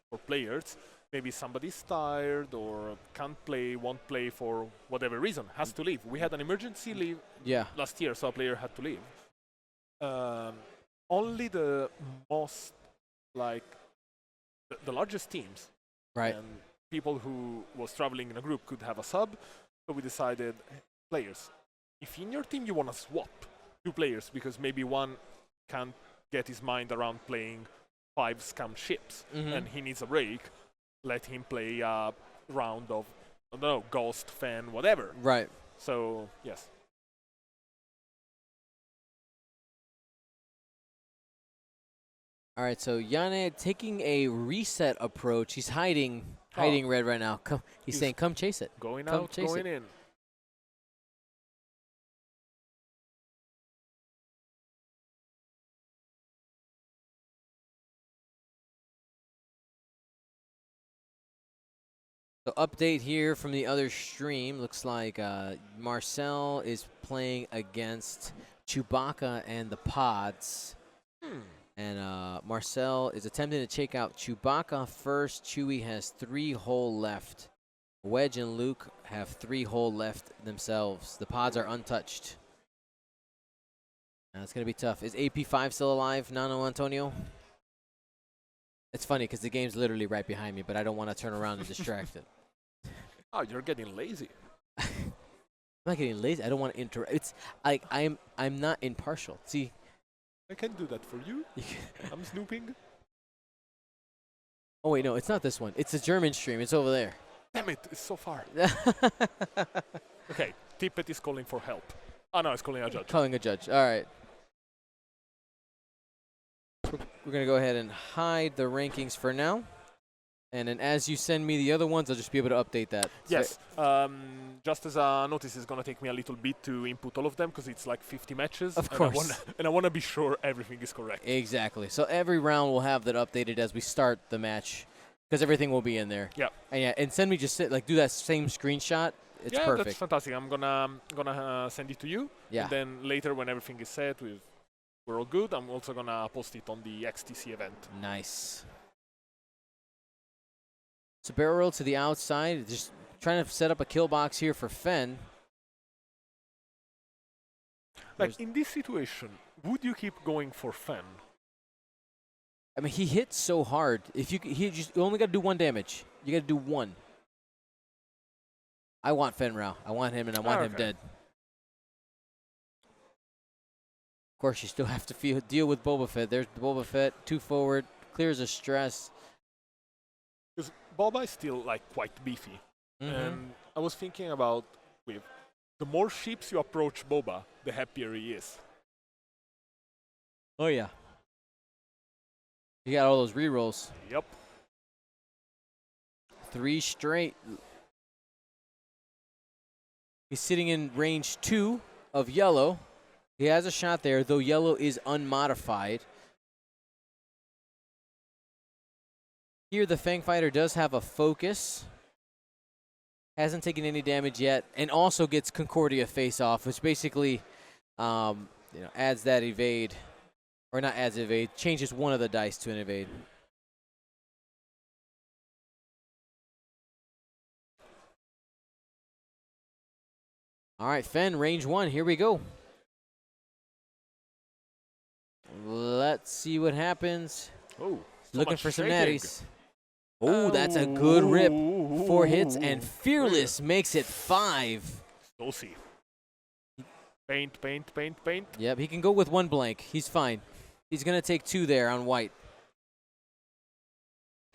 [SPEAKER 2] for players. Maybe somebody's tired or can't play, won't play for whatever reason, has to leave. We had an emergency leave last year, so a player had to leave. Only the most, like, the largest teams
[SPEAKER 1] right,
[SPEAKER 2] and people who was traveling in a group could have a sub. So we decided, players, if in your team you want to swap 2 players because maybe one can't get his mind around playing 5 scam ships and he needs a break, let him play a round of, I don't know, Ghost, Fan, whatever.
[SPEAKER 1] right.
[SPEAKER 2] So, yes.
[SPEAKER 1] All right, so Janne taking a reset approach. He's hiding red right now. He's saying, "Come chase it."
[SPEAKER 2] Going out, going in.
[SPEAKER 1] So update here from the other stream. Looks like Marcel is playing against Chewbacca and the Pods. And Marcel is attempting to take out Chewbacca first. Chewie has 3 hull left. Wedge and Luke have 3 hull left themselves. The Pods are untouched. It's going to be tough. Is AP5 still alive, Nano Antonio? It's funny because the game's literally right behind me, but I don't want to turn around and distract it.
[SPEAKER 2] Oh, you're getting lazy.
[SPEAKER 1] I'm not getting lazy. I don't want to interrupt. It's like I'm not impartial. See,
[SPEAKER 2] I can do that for you. I'm snooping.
[SPEAKER 1] Oh wait, no, it's not this one. It's a German stream. It's over there.
[SPEAKER 2] Damn it, it's so far. Tippett is calling for help. Oh no, it's calling a judge.
[SPEAKER 1] Calling a judge. All right. We're going to go ahead and hide the rankings for now. And then as you send me the other ones, I'll just be able to update that.
[SPEAKER 2] Yes. Just as a notice, it's going to take me a little bit to input all of them because it's like 50 matches.
[SPEAKER 1] Of course.
[SPEAKER 2] And I want to be sure everything is correct.
[SPEAKER 1] Exactly. So every round will have that updated as we start the match because everything will be in there.
[SPEAKER 2] Yeah.
[SPEAKER 1] And send me do that same screenshot. It's perfect.
[SPEAKER 2] That's fantastic. I'm gonna send it to you.
[SPEAKER 1] Yeah.
[SPEAKER 2] And then later, when everything is set, we're all good. I'm also gonna post it on the XTC event.
[SPEAKER 1] Nice. So barrel roll to the outside, just trying to set up a kill box here for Fen.
[SPEAKER 2] Like in this situation, would you keep going for Fen?
[SPEAKER 1] I mean, he hits so hard. If you only got to do 1 damage. You got to do 1. I want Fen Rao. I want him, and I want him dead. Of course, you still have to deal with Boba Fett. There's the Boba Fett, 2 forward, clears a stress.
[SPEAKER 2] Because Boba is still like quite beefy, and I was thinking about the more ships you approach Boba, the happier he is.
[SPEAKER 1] Oh yeah. You got all those rerolls.
[SPEAKER 2] Yep.
[SPEAKER 1] 3 straight. He's sitting in range 2 of yellow. He has a shot there, though yellow is unmodified. Here, the Fang Fighter does have a focus. Hasn't taken any damage yet, and also gets Concordia face-off, which basically adds that evade. Or not adds evade, changes one of the dice to an evade. All right, Fen, range 1, here we go. Let's see what happens.
[SPEAKER 2] Oh,
[SPEAKER 1] looking for some natties. Oh, that's a good rip. 4 hits, and Fearless makes it 5.
[SPEAKER 2] Saucy. Paint, paint, paint, paint.
[SPEAKER 1] Yep, he can go with 1 blank. He's fine. He's going to take 2 there on white.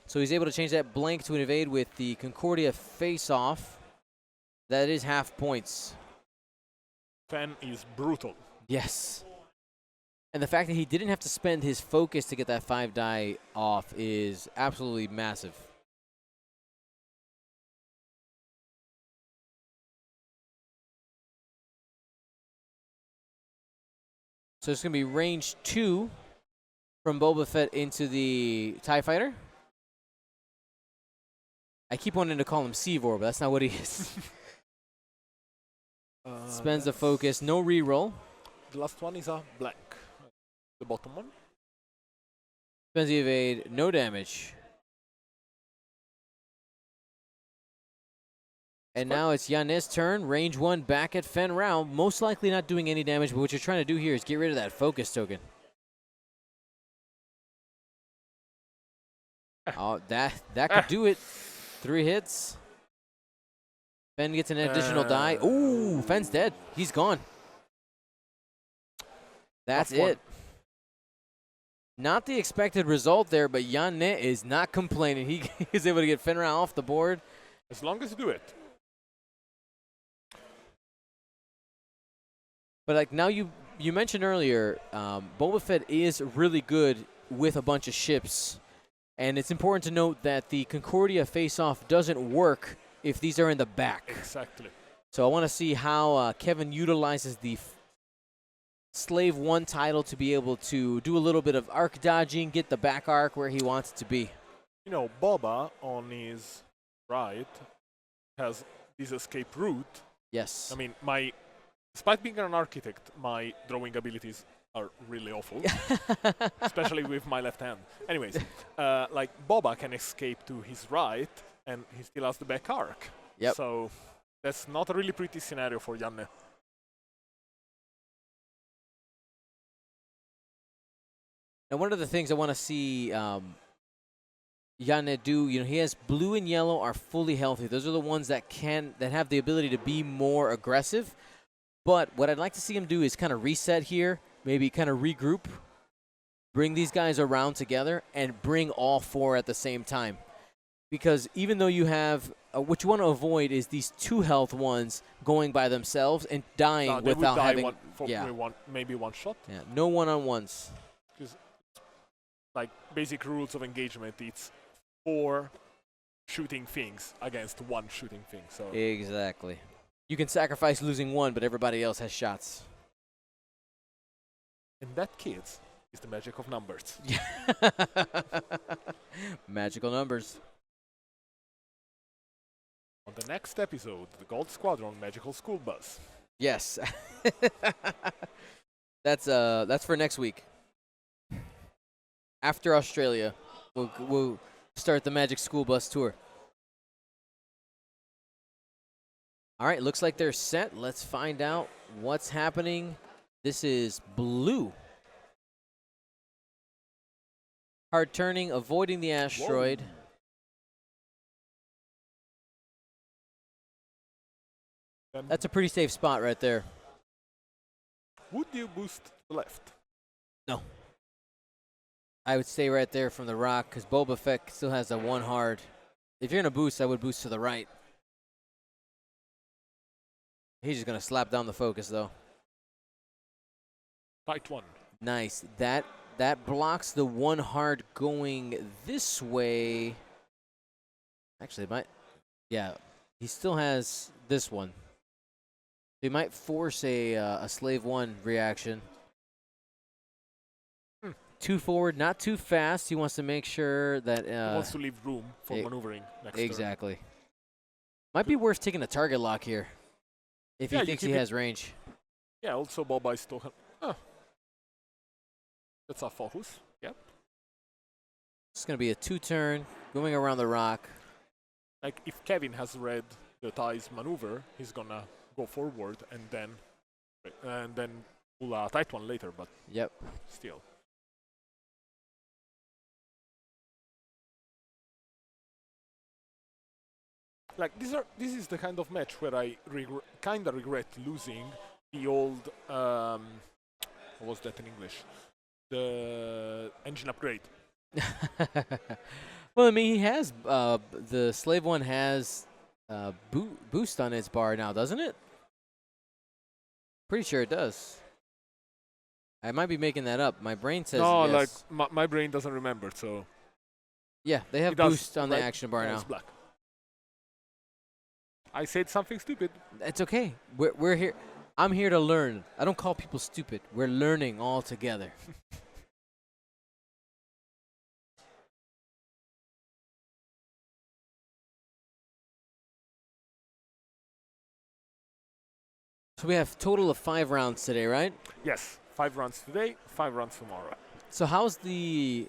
[SPEAKER 1] So he's able to change that blank to an evade with the Concordia face-off. That is half points.
[SPEAKER 2] Fen is brutal.
[SPEAKER 1] Yes. And the fact that he didn't have to spend his focus to get that 5 die off is absolutely massive. So it's going to be range 2 from Boba Fett into the TIE Fighter. I keep wanting to call him Seavor, but that's not what he is. Spends the focus, no reroll.
[SPEAKER 2] The last one is a blank. The bottom one.
[SPEAKER 1] Spends the evade, no damage. And now it's Janne's turn. Range 1 back at Fen Rao. Most likely not doing any damage, but what you're trying to do here is get rid of that focus token. Oh, that could do it. 3 hits. Fen gets an additional die. Ooh, Fen's dead. He's gone. That's it. Not the expected result there, but Janne is not complaining. He is able to get Fen Rao off the board.
[SPEAKER 2] As long as you do it.
[SPEAKER 1] But like now you mentioned earlier, Boba Fett is really good with a bunch of ships. And it's important to note that the Concordia face-off doesn't work if these are in the back.
[SPEAKER 2] Exactly.
[SPEAKER 1] So I want to see how Kevin utilizes the Slave 1 title to be able to do a little bit of arc dodging, get the back arc where he wants it to be.
[SPEAKER 2] You know, Boba on his right has this escape route.
[SPEAKER 1] Yes.
[SPEAKER 2] I mean, despite being an architect, my drawing abilities are really awful, especially with my left hand. Anyways, like Boba can escape to his right, and he still has the back arc.
[SPEAKER 1] Yep.
[SPEAKER 2] So that's not a really pretty scenario for Janne.
[SPEAKER 1] And one of the things I want to see Janne do, he has blue and yellow are fully healthy. Those are the ones that have the ability to be more aggressive. But what I'd like to see him do is kind of reset here, maybe kind of regroup, bring these guys around together, and bring all 4 at the same time. because even though you have what you want to avoid is these 2 health ones going by themselves and dying
[SPEAKER 2] They
[SPEAKER 1] without
[SPEAKER 2] would die
[SPEAKER 1] having
[SPEAKER 2] one for
[SPEAKER 1] yeah.
[SPEAKER 2] maybe one shot.
[SPEAKER 1] Yeah, no one-on-ones.
[SPEAKER 2] Because like basic rules of engagement, it's 4 shooting things against 1 shooting thing. So
[SPEAKER 1] Exactly. You can sacrifice losing 1, but everybody else has shots.
[SPEAKER 2] and that, kids, is the magic of numbers.
[SPEAKER 1] Magical numbers.
[SPEAKER 2] On the next episode, the Gold Squadron Magical School Bus.
[SPEAKER 1] Yes. That's for next week. After Australia, we'll start the Magic School Bus tour. All right, looks like they're set. Let's find out what's happening. This is blue. Hard turning, avoiding the asteroid.
[SPEAKER 2] Whoa.
[SPEAKER 1] That's a pretty safe spot right there.
[SPEAKER 2] Would you boost to the left?
[SPEAKER 1] No. I would stay right there from the rock because Boba Fett still has a 1 hard. If you're going to boost, I would boost to the right. He's just going to slap down the focus, though.
[SPEAKER 2] Right one.
[SPEAKER 1] Nice. That blocks the 1 hard going this way. Actually, it might. Yeah, he still has this one. He might force a Slave 1 reaction. 2 forward, not too fast. He wants to make sure that...
[SPEAKER 2] he wants to leave room for maneuvering next turn.
[SPEAKER 1] Exactly. Might be worth taking a target lock here if he thinks he has range.
[SPEAKER 2] Yeah, also Boba is still... That's our focus. Yep.
[SPEAKER 1] It's going to be a 2-turn, going around the rock.
[SPEAKER 2] Like, if Kevin has read the TIE's maneuver, he's going to go forward and then pull a tight one later, but
[SPEAKER 1] yep.
[SPEAKER 2] Still. Like, this is the kind of match where I kind of regret losing the old, what was that in English? The engine upgrade.
[SPEAKER 1] Well, I mean, he has, the Slave 1 has boost on its bar now, doesn't it? Pretty sure it does. I might be making that up. My brain says
[SPEAKER 2] no,
[SPEAKER 1] yes.
[SPEAKER 2] like, my brain doesn't remember, so...
[SPEAKER 1] Yeah, they have boost on the action bar now.
[SPEAKER 2] It's black. I said something stupid.
[SPEAKER 1] It's okay. We're here. I'm here to learn. I don't call people stupid. We're learning all together. So we have total of 5 rounds today, right?
[SPEAKER 2] Yes, 5 rounds today, 5 rounds tomorrow.
[SPEAKER 1] So how's the...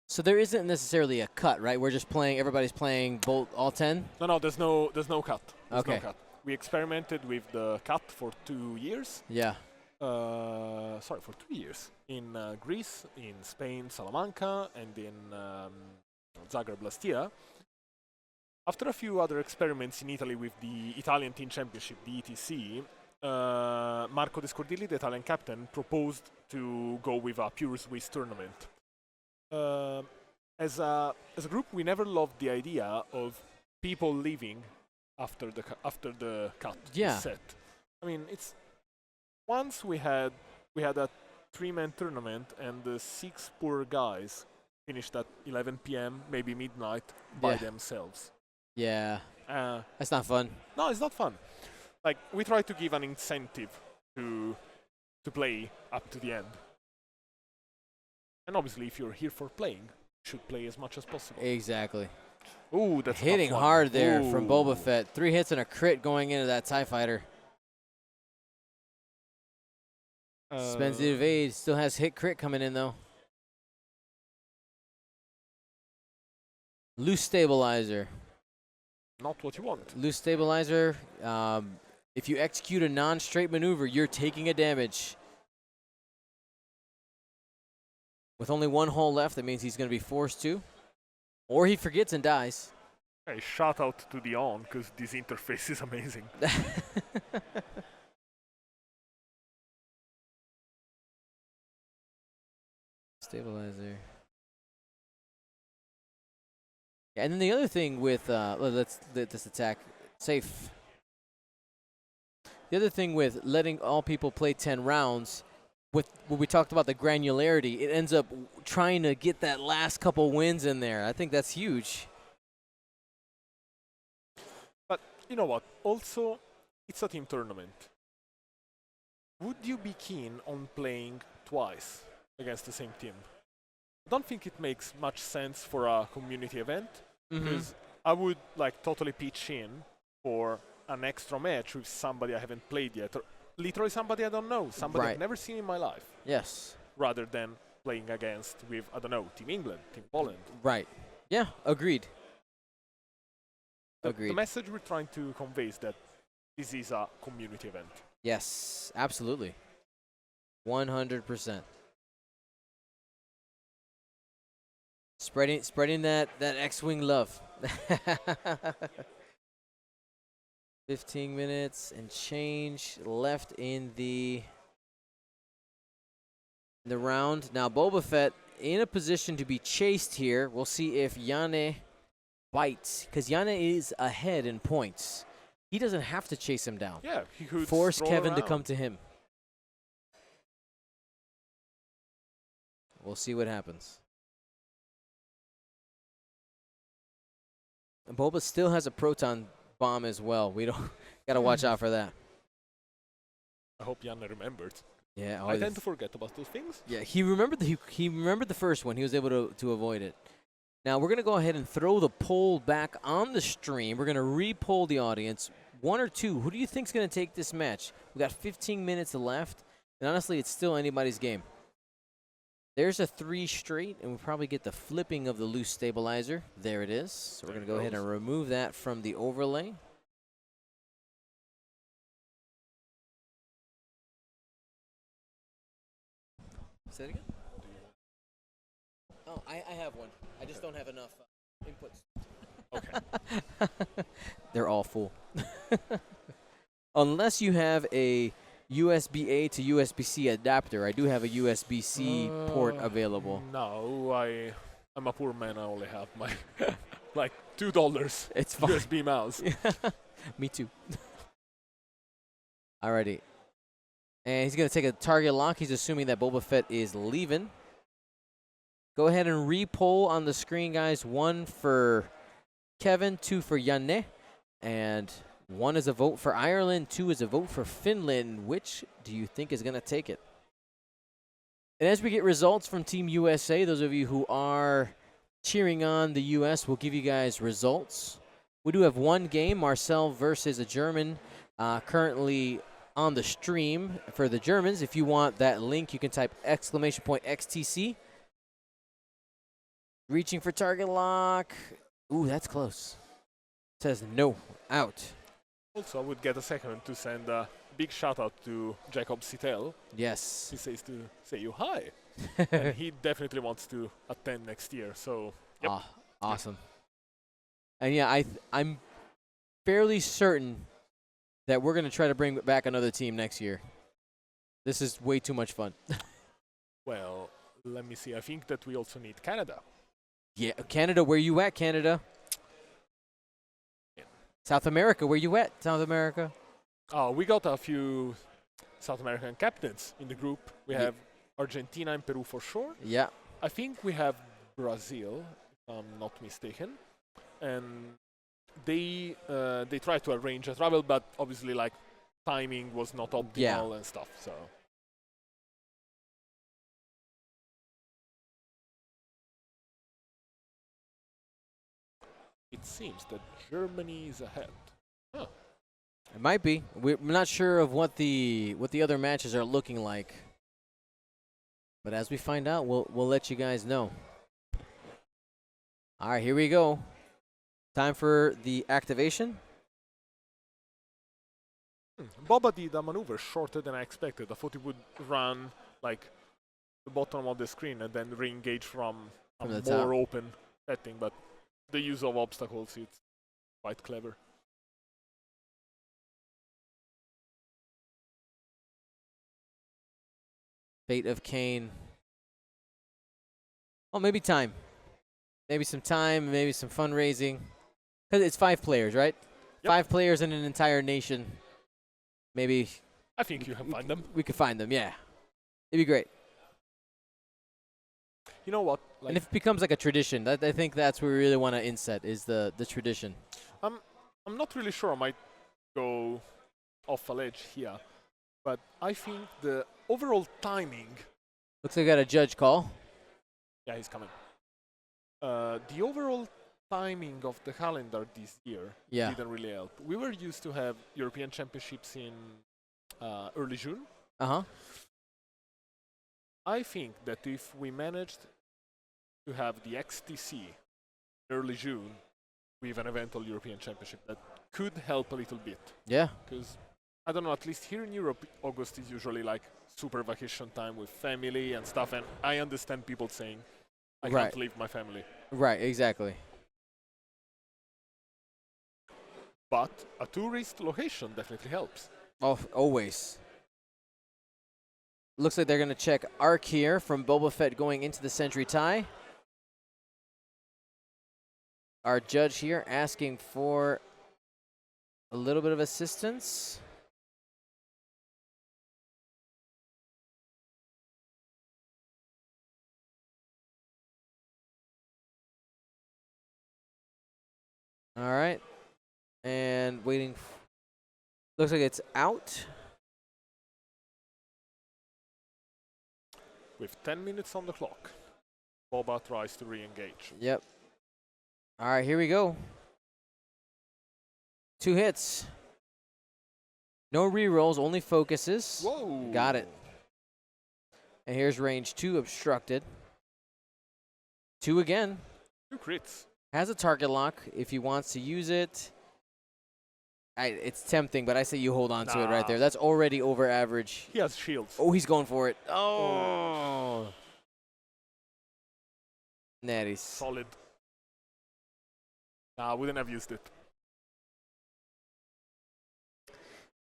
[SPEAKER 1] So there isn't necessarily a cut, right? We're just playing, everybody's playing both, all 10?
[SPEAKER 2] No, there's no cut. There's
[SPEAKER 1] okay.
[SPEAKER 2] No cut. We experimented with the cut for 2 years.
[SPEAKER 1] Yeah.
[SPEAKER 2] Sorry, for 3 years. In Greece, in Spain, Salamanca, and in Zagreb last year. After a few other experiments in Italy with the Italian Team Championship, the ETC, Marco Descordilli, the Italian captain, proposed to go with a pure Swiss tournament. As a group, we never loved the idea of people leaving after the cut is set. I mean, it's once we had a 3-man tournament and the 6 poor guys finished at 11 p.m., maybe midnight, by themselves.
[SPEAKER 1] Yeah. That's not fun.
[SPEAKER 2] No, it's not fun. Like, we try to give an incentive to play up to the end. And obviously, if you're here for playing, you should play as much as possible.
[SPEAKER 1] Exactly.
[SPEAKER 2] Ooh, that's
[SPEAKER 1] hitting hard there from Boba Fett. 3 hits and a crit going into that TIE fighter. Spends the evade. Still has hit crit coming in, though. Loose stabilizer.
[SPEAKER 2] Not what you want.
[SPEAKER 1] Loose stabilizer. If you execute a non-straight maneuver, you're taking a damage. With only 1 hole left, that means he's going to be forced to. Or he forgets and dies.
[SPEAKER 2] Hey, shout out to the ON, because this interface is amazing.
[SPEAKER 1] Stabilizer. And then the other thing with let's let this attack safe. The other thing with letting all people play 10 rounds, with when we talked about the granularity, it ends up trying to get that last couple wins in there. I think that's huge.
[SPEAKER 2] But you know what? Also, it's a team tournament. Would you be keen on playing twice against the same team? I don't think it makes much sense for a community event, because I would like totally pitch in for an extra match with somebody I haven't played yet, or literally somebody I don't know, somebody I've never seen in my life.
[SPEAKER 1] Yes.
[SPEAKER 2] Rather than playing against with, I don't know, Team England, Team Poland.
[SPEAKER 1] Right. Yeah, agreed.
[SPEAKER 2] The message we're trying to convey is that this is a community event.
[SPEAKER 1] Yes, absolutely. 100%. Spreading that X-Wing love. 15 minutes and change left in the round. Now Boba Fett in a position to be chased here. We'll see if Janne bites, because Janne is ahead in points. He doesn't have to chase him down.
[SPEAKER 2] Yeah, he could
[SPEAKER 1] force Kevin to
[SPEAKER 2] around.
[SPEAKER 1] come to him. We'll see what happens. And Boba still has a proton bomb as well. We don't gotta watch out for that.
[SPEAKER 2] I hope Janne remembered.
[SPEAKER 1] Yeah,
[SPEAKER 2] I tend to forget about those things.
[SPEAKER 1] Yeah, he remembered he remembered the first one. He was able to avoid it. Now we're gonna go ahead and throw the poll back on the stream. We're gonna re-poll the audience. 1 or 2. Who do you think's gonna take this match? We got 15 minutes left, and honestly, it's still anybody's game. There's a 3 straight, and we'll probably get the flipping of the loose stabilizer. There it is. So we're gonna go ahead and remove that from the overlay. Say it again? Oh, I have one. I just don't have enough inputs.
[SPEAKER 2] Okay.
[SPEAKER 1] They're all full. Unless you have a USB-A to USB-C adapter. I do have a USB-C port available.
[SPEAKER 2] No, I'm a poor man. I only have my like $2
[SPEAKER 1] It's fine.
[SPEAKER 2] USB mouse.
[SPEAKER 1] Me too. Alrighty. And he's going to take a target lock. He's assuming that Boba Fett is leaving. Go ahead and re-poll on the screen, guys. 1 for Kevin, 2 for Janne, and 1 is a vote for Ireland, 2 is a vote for Finland. Which do you think is going to take it? And as we get results from Team USA, those of you who are cheering on the U.S., we'll give you guys results. We do have 1 game, Marcel versus a German, currently on the stream for the Germans. If you want that link, you can type !XTC. Reaching for target lock. Ooh, that's close. Says no, out.
[SPEAKER 2] Also, I would get a second to send a big shout out to Jacob Sittel.
[SPEAKER 1] Yes.
[SPEAKER 2] He says to say you hi. And he definitely wants to attend next year. So, yep.
[SPEAKER 1] Awesome. And yeah, I'm fairly certain that we're going to try to bring back another team next year. This is way too much fun.
[SPEAKER 2] Well, let me see. I think that we also need Canada.
[SPEAKER 1] Yeah, Canada, where you at, Canada?
[SPEAKER 2] Yeah.
[SPEAKER 1] South America, where you at, South America?
[SPEAKER 2] Oh, we got a few South American captains in the group. We have Argentina and Peru for sure.
[SPEAKER 1] Yeah.
[SPEAKER 2] I think we have Brazil, if I'm not mistaken. And they tried to arrange a travel, but obviously like timing was not optimal and stuff. So it seems that Germany is ahead. Huh.
[SPEAKER 1] It might be. We're not sure of what the other matches are looking like. But as we find out, we'll let you guys know. All right, here we go. Time for the activation.
[SPEAKER 2] Boba did a maneuver shorter than I expected. I thought he would run like the bottom of the screen and then re-engage from a
[SPEAKER 1] the
[SPEAKER 2] more
[SPEAKER 1] top.
[SPEAKER 2] open setting, but the use of obstacles, it's quite clever.
[SPEAKER 1] Fate of Cain. Oh, maybe time. Maybe some time, maybe some fundraising. Because it's 5 players, right?
[SPEAKER 2] Yep.
[SPEAKER 1] 5 players in an entire nation. Maybe
[SPEAKER 2] I think you can find them.
[SPEAKER 1] we could find them, yeah. It'd be great.
[SPEAKER 2] You know what?
[SPEAKER 1] And if it becomes like a tradition, I think that's what we really want to inset, is the tradition.
[SPEAKER 2] I'm not really sure. I might go off a ledge here, but I think the overall timing.
[SPEAKER 1] Looks like we got a judge call.
[SPEAKER 2] Yeah, he's coming. The overall timing of the calendar this year didn't really help. We were used to have European Championships in early June.
[SPEAKER 1] Uh-huh.
[SPEAKER 2] I think that if we managed to have the XTC early June with an eventual European Championship, that could help a little bit.
[SPEAKER 1] Yeah.
[SPEAKER 2] Because, I don't know, at least here in Europe, August is usually like super vacation time with family and stuff, and I understand people saying, I can't leave my family.
[SPEAKER 1] Right, exactly.
[SPEAKER 2] But a tourist location definitely helps.
[SPEAKER 1] Oh, always. Looks like they're going to check Arc here from Boba Fett going into the Century tie. Our judge here asking for a little bit of assistance. All right. And waiting. Looks like it's out.
[SPEAKER 2] With 10 minutes on the clock, Boba tries to re-engage.
[SPEAKER 1] Yep. All right, here we go. 2 hits. No rerolls, only focuses.
[SPEAKER 2] Whoa!
[SPEAKER 1] Got it. And here's range 2 obstructed. 2 again.
[SPEAKER 2] 2 crits.
[SPEAKER 1] Has a target lock if he wants to use it. It's tempting, but I say you hold on to it right there. That's already over average.
[SPEAKER 2] He has shields.
[SPEAKER 1] Oh, he's going for it. Oh. Natties.
[SPEAKER 2] Solid. Nah, wouldn't have used it.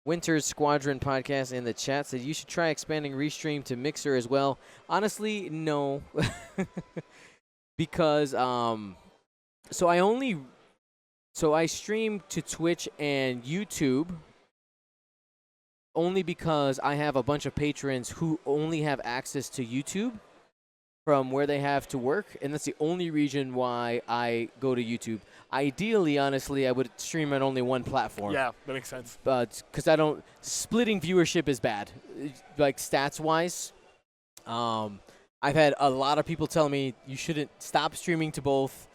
[SPEAKER 1] Winter's Squadron podcast in the chat said you should try expanding Restream to Mixer as well. Honestly, no. Because So I stream to Twitch and YouTube only because I have a bunch of patrons who only have access to YouTube from where they have to work, and that's the only reason why I go to YouTube. Ideally, honestly, I would stream on only one platform.
[SPEAKER 2] Yeah, that makes sense.
[SPEAKER 1] But because splitting viewership is bad, like stats-wise. I've had a lot of people tell me you shouldn't stop streaming to both.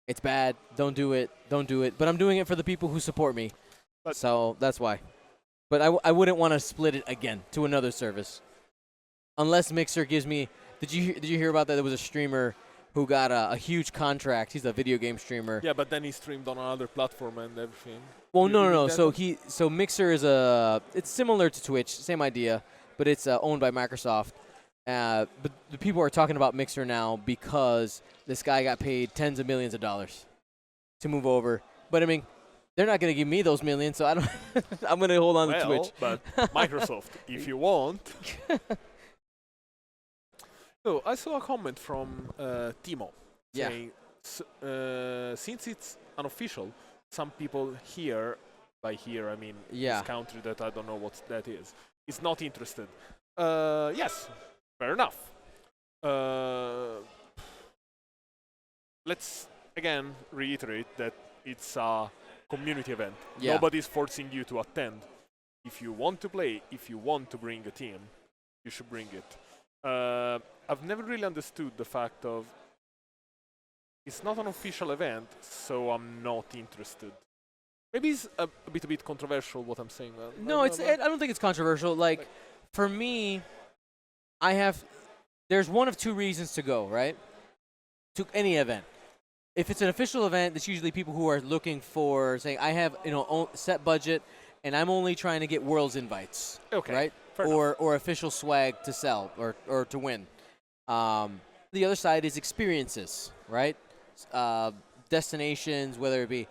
[SPEAKER 1] It's bad. Don't do it. Don't do it. But I'm doing it for the people who support me. So that's why. But I wouldn't want to split it again to another service. Unless Mixer gives me... Did you hear about that? There was a streamer who got a huge contract. He's a video game streamer.
[SPEAKER 2] Yeah, but then he streamed on another platform and everything.
[SPEAKER 1] Well, no. So Mixer is it's similar to Twitch, same idea, but it's owned by Microsoft. But the people are talking about Mixer now because this guy got paid tens of millions of dollars to move over. But I mean, they're not going to give me those millions, so I don't. I'm going to hold on to Twitch.
[SPEAKER 2] But Microsoft, if you want. So I saw a comment from Timo saying, since it's unofficial, some people here, by here I mean this country that I don't know what that is not interested. Yes. Fair enough. Let's again reiterate that it's a community event.
[SPEAKER 1] Yeah.
[SPEAKER 2] Nobody's forcing you to attend. If you want to play, if you want to bring a team, you should bring it. I've never really understood the fact of it's not an official event, so I'm not interested. Maybe it's a bit controversial what I'm saying.
[SPEAKER 1] No, I don't think it's controversial. Like for me, there's one of 2 reasons to go, right? To any event. If it's an official event, it's usually people who are looking for saying, I have set budget and I'm only trying to get Worlds invites.
[SPEAKER 2] Okay.
[SPEAKER 1] Right? Or official swag to sell or to win. The other side is experiences, right? Destinations, whether it be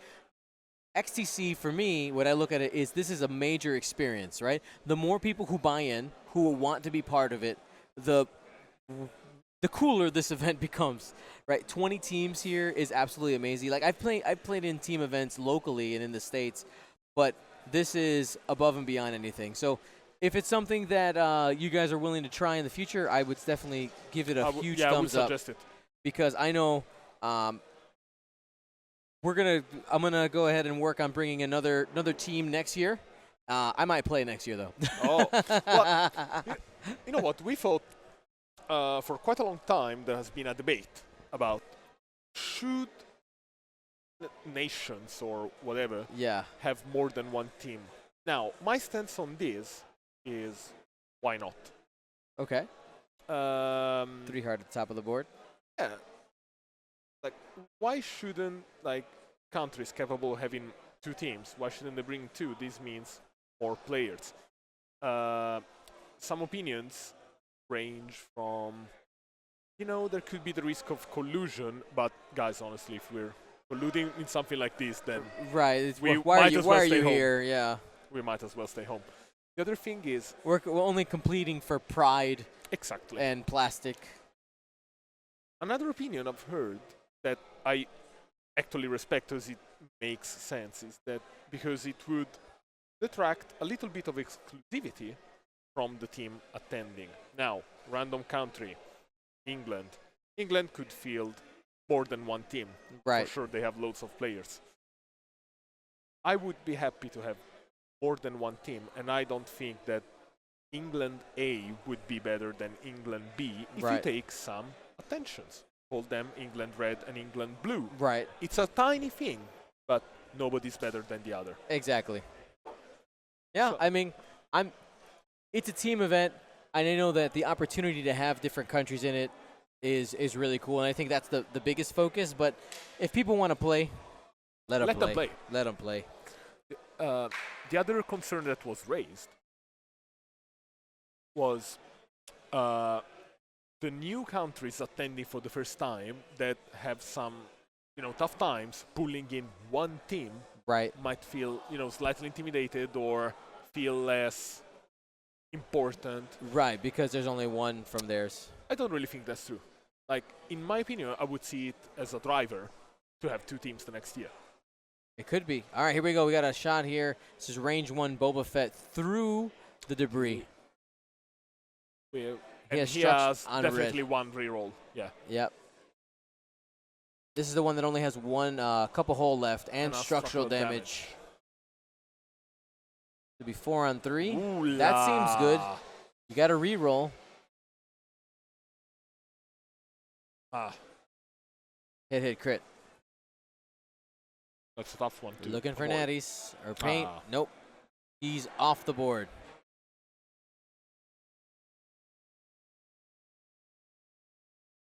[SPEAKER 1] XTC, for me, what I look at it is this is a major experience, right? The more people who buy in, who will want to be part of it, the the cooler this event becomes, right? 20 teams here is absolutely amazing. Like I've played in team events locally and in the States, but this is above and beyond anything. So if it's something that you guys are willing to try in the future, I would definitely give it a huge
[SPEAKER 2] yeah, I would
[SPEAKER 1] thumbs up,
[SPEAKER 2] suggest it.
[SPEAKER 1] because I know I'm gonna go ahead and work on bringing another team next year. I might play next year though.
[SPEAKER 2] Oh, well, you know what? We thought for quite a long time there has been a debate about should nations or whatever
[SPEAKER 1] Yeah.
[SPEAKER 2] have more than one team. Now, my stance on this is why not?
[SPEAKER 1] Okay. 3 hard at the top of the board.
[SPEAKER 2] Yeah. Like, why shouldn't countries capable of having 2 teams? Why shouldn't they bring 2? This means more players. Some opinions range from, there could be the risk of collusion, but guys, honestly, if we're colluding in something like this, then
[SPEAKER 1] Right. It's,
[SPEAKER 2] we
[SPEAKER 1] why
[SPEAKER 2] might as well
[SPEAKER 1] are
[SPEAKER 2] stay
[SPEAKER 1] you
[SPEAKER 2] home.
[SPEAKER 1] here? Yeah.
[SPEAKER 2] We might as well stay home. The other thing is
[SPEAKER 1] We're only completing for pride
[SPEAKER 2] exactly.
[SPEAKER 1] and plastic.
[SPEAKER 2] Another opinion I've heard that I actually respect as it makes sense is that because it would detract a little bit of exclusivity from the team attending. Now, random country, England. England could field more than one team.
[SPEAKER 1] Right.
[SPEAKER 2] For sure, they have loads of players. I would be happy to have more than one team, and I don't think that England A would be better than England B if you
[SPEAKER 1] Right.
[SPEAKER 2] take some attentions. Call them England Red and England Blue.
[SPEAKER 1] Right.
[SPEAKER 2] It's a tiny thing, but nobody's better than the other.
[SPEAKER 1] Exactly. Yeah,
[SPEAKER 2] So-
[SPEAKER 1] I mean, it's a team event, and I know that the opportunity to have different countries in it is really cool, and I think that's the biggest focus. But if people want to play, let them play. Let them play.
[SPEAKER 2] The other concern that was raised was the new countries attending for the first time that have some, tough times pulling in one team
[SPEAKER 1] Right.
[SPEAKER 2] might feel, slightly intimidated or feel less important.
[SPEAKER 1] Right, because there's only one from theirs.
[SPEAKER 2] I don't really think that's true. Like, in my opinion, I would see it as a driver to have 2 teams the next year.
[SPEAKER 1] It could be. All right, here we go. We got a shot here. This is range 1 Boba Fett through the debris.
[SPEAKER 2] And
[SPEAKER 1] has
[SPEAKER 2] he
[SPEAKER 1] structure
[SPEAKER 2] has
[SPEAKER 1] on
[SPEAKER 2] definitely one reroll. Yeah.
[SPEAKER 1] Yep. This is the one that only has one couple hole left and
[SPEAKER 2] a
[SPEAKER 1] structural damage. It'll be 4 on 3.
[SPEAKER 2] Ooh
[SPEAKER 1] That seems good.
[SPEAKER 2] la.
[SPEAKER 1] You got to re-roll.
[SPEAKER 2] Ah,
[SPEAKER 1] Hit, crit.
[SPEAKER 2] that's a tough one. To
[SPEAKER 1] Looking for
[SPEAKER 2] avoid.
[SPEAKER 1] natties or paint.
[SPEAKER 2] Ah.
[SPEAKER 1] Nope. He's off the board.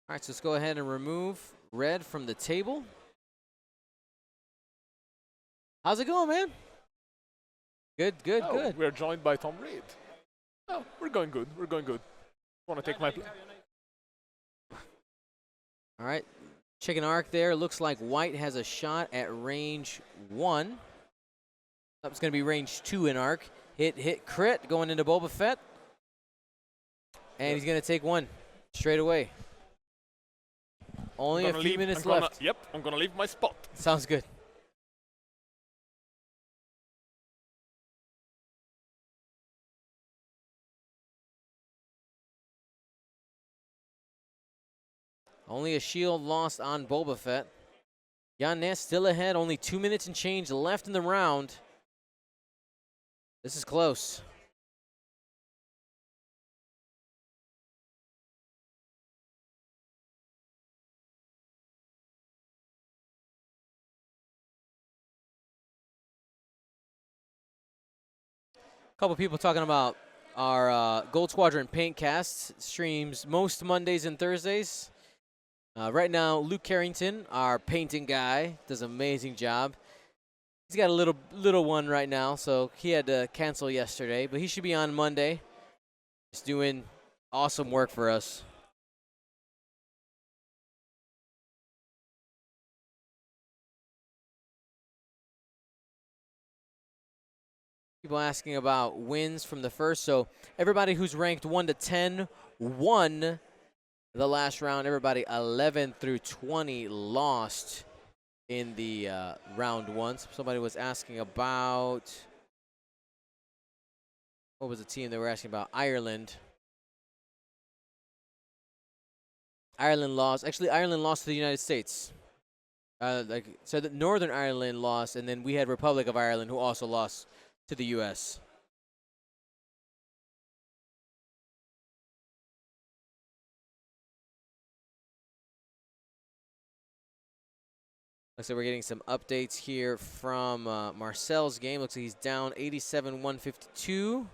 [SPEAKER 1] All right, so let's go ahead and remove red from the table. How's it going, man? Good.
[SPEAKER 2] Oh, we're joined by Tom Reed. Oh, we're going good. Want to take my...
[SPEAKER 1] All right, chicken arc there. Looks like white has a shot at range 1. That's going to be range 2 in arc. Hit, crit going into Boba Fett. And he's going to take 1 straight away. Only a few minutes left.
[SPEAKER 2] Yep, I'm going to leave my spot.
[SPEAKER 1] Sounds good. Only a shield lost on Boba Fett. Janne still ahead. Only 2 minutes and change left in the round. This is close. Couple people talking about our Gold Squadron paint cast streams most Mondays and Thursdays. Right now, Luke Carrington, our painting guy, does an amazing job. He's got a little one right now, so he had to cancel yesterday, but he should be on Monday. He's doing awesome work for us. People asking about wins from the first. So everybody who's ranked 1 to 10 won the last round. Everybody 11 through 20 lost in the round one. Somebody was asking about, what was the team they were asking about? Ireland. Ireland lost. Actually, Ireland lost to the United States. So that Northern Ireland lost, and then we had Republic of Ireland, who also lost to the U.S. Looks like we're getting some updates here from Marcel's game. Looks like he's down 87-152.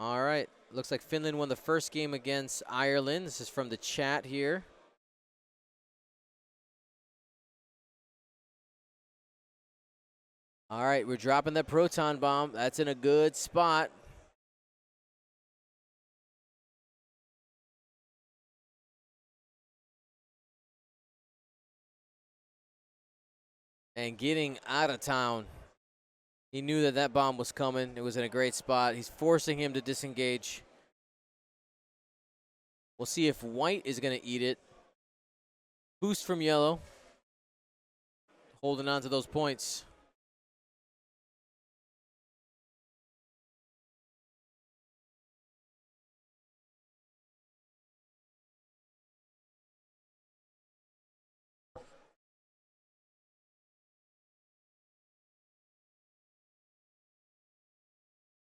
[SPEAKER 1] All right. Looks like Finland won the first game against Ireland. This is from the chat here. All right, we're dropping that proton bomb. That's in a good spot. And getting out of town. He knew that that bomb was coming. It was in a great spot. He's forcing him to disengage. We'll see if white is going to eat it. Boost from yellow. Holding on to those points.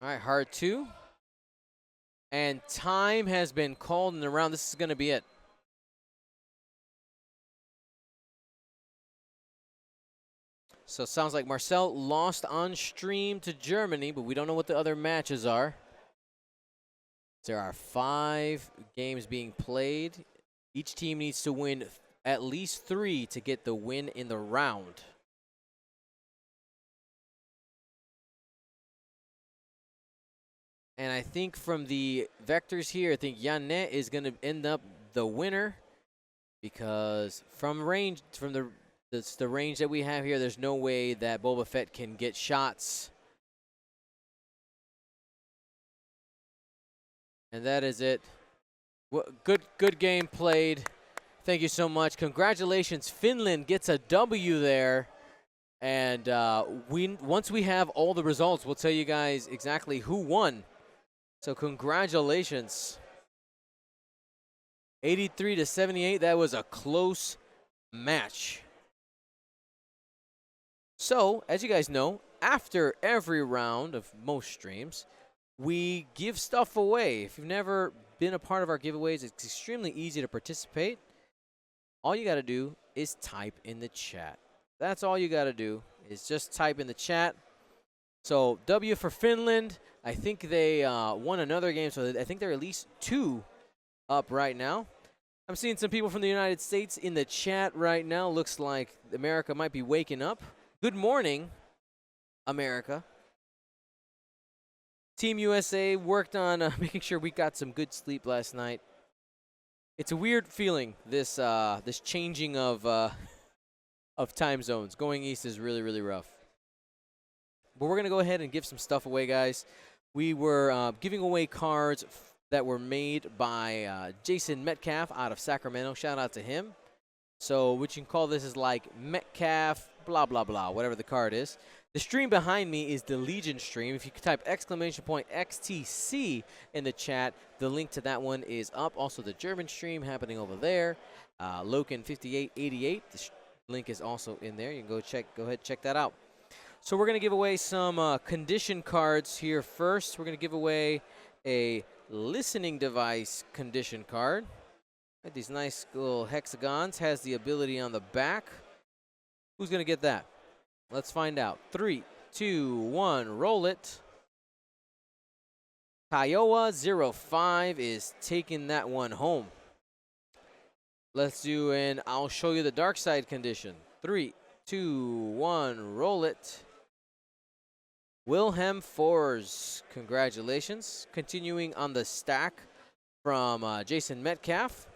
[SPEAKER 1] All right, hard two. And time has been called in the round. This is going to be it. So it sounds like Marcel lost on stream to Germany, but we don't know what the other matches are. There are 5 games being played. Each team needs to win at least 3 to get the win in the round. And I think from the vectors here, I think Janne is going to end up the winner, because from range, from the range that we have here, there's no way that Boba Fett can get shots. And that is it. Good game played. Thank you so much. Congratulations. Finland gets a W there. And once we have all the results, we'll tell you guys exactly who won. So congratulations. 83-78. That was a close match. So, as you guys know, after every round of most streams, we give stuff away. If you've never been a part of our giveaways, it's extremely easy to participate. All you got to do is type in the chat. That's all you got to do, is just type in the chat. So, W for Finland. I think they won another game, so I think they're at least 2 up right now. I'm seeing some people from the United States in the chat right now. Looks like America might be waking up. Good morning, America. Team USA worked on making sure we got some good sleep last night. It's a weird feeling, this this changing of time zones. Going east is really, really rough. But we're going to go ahead and give some stuff away, guys. We were giving away cards that were made by Jason Metcalf out of Sacramento. Shout out to him. So what you can call this is like Metcalf, blah, blah, blah, whatever the card is. The stream behind me is the Legion stream. If you type !XTC in the chat, the link to that one is up. Also, the German stream happening over there. Loken5888, the link is also in there. You can go ahead, check that out. So we're going to give away some condition cards here first. We're going to give away a listening device condition card. These nice little hexagons, has the ability on the back. Who's going to get that? Let's find out. 3, 2, 1, roll it. Kiowa05 is taking that one home. Let's do an I'll show you the dark side condition. 3, 2, 1, roll it. Wilhelm Fors, congratulations. Continuing on the stack from Jason Metcalf.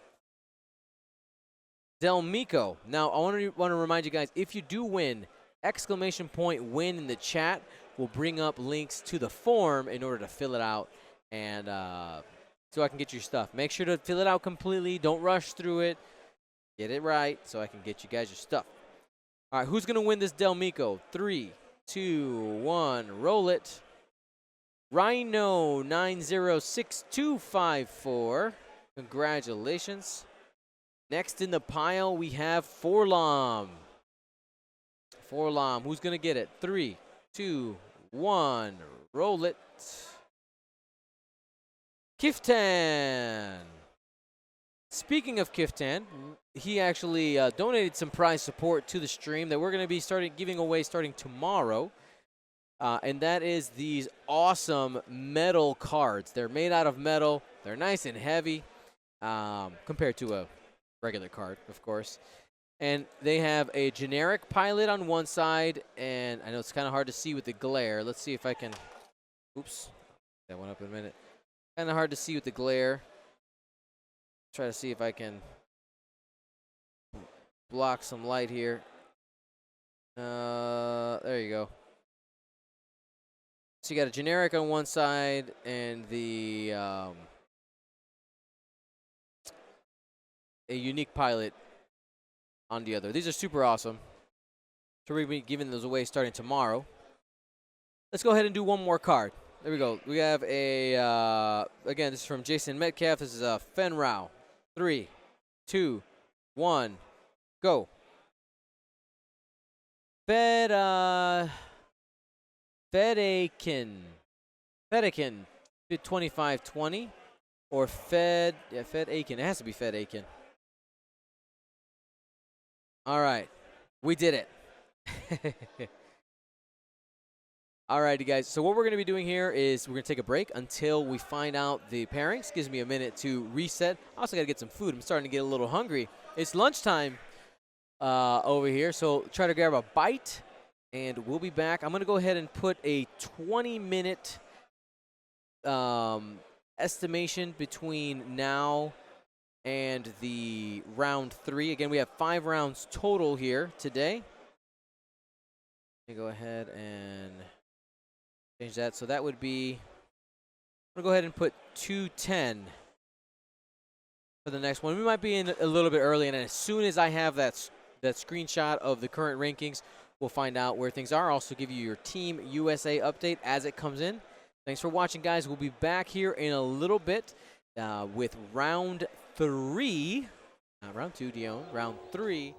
[SPEAKER 1] Del Mico. Now, I want to remind you guys, if you do win, exclamation point win in the chat. We'll bring up links to the form in order to fill it out and so I can get your stuff. Make sure to fill it out completely. Don't rush through it. Get it right so I can get you guys your stuff. All right, who's going to win this Del Mico? 3, 2, 1, roll it. Rhino 906254. Congratulations. Next in the pile, we have Forlom. Forlom, who's going to get it? 3, 2, 1, roll it. Kiftan. Speaking of Kiftan, he actually donated some prize support to the stream that we're going to be giving away starting tomorrow. And that is these awesome metal cards. They're made out of metal. They're nice and heavy compared to a regular card, of course. And they have a generic pilot on one side, and I know it's kind of hard to see with the glare. Let's see if I can. Oops, that went up in a minute. Kind of hard to see with the glare. Try to see if I can block some light here. There you go. So you got a generic on one side and the a unique pilot on the other. These are super awesome. So we're going to be giving those away starting tomorrow. Let's go ahead and do one more card. There we go. We have a, again, this is from Jason Metcalf. This is a Fenrau. 3, 2, 1, go. Fedakin. 2520. Or Fed Aiken. It has to be Fed Aiken. All right. We did it. All righty, guys. So what we're going to be doing here is we're going to take a break until we find out the pairings. Gives me a minute to reset. I also got to get some food. I'm starting to get a little hungry. It's lunchtime over here, so try to grab a bite, and we'll be back. I'm going to go ahead and put a 20-minute estimation between now and the round 3. Again, we have 5 rounds total here today. Let me go ahead and change that. So that would be, I'm going to go ahead and put 2:10 for the next one. We might be in a little bit early, and as soon as I have that screenshot of the current rankings, we'll find out where things are. I'll also give you your Team USA update as it comes in. Thanks for watching, guys. We'll be back here in a little bit with round 3. Not round 2, Dion. Round 3.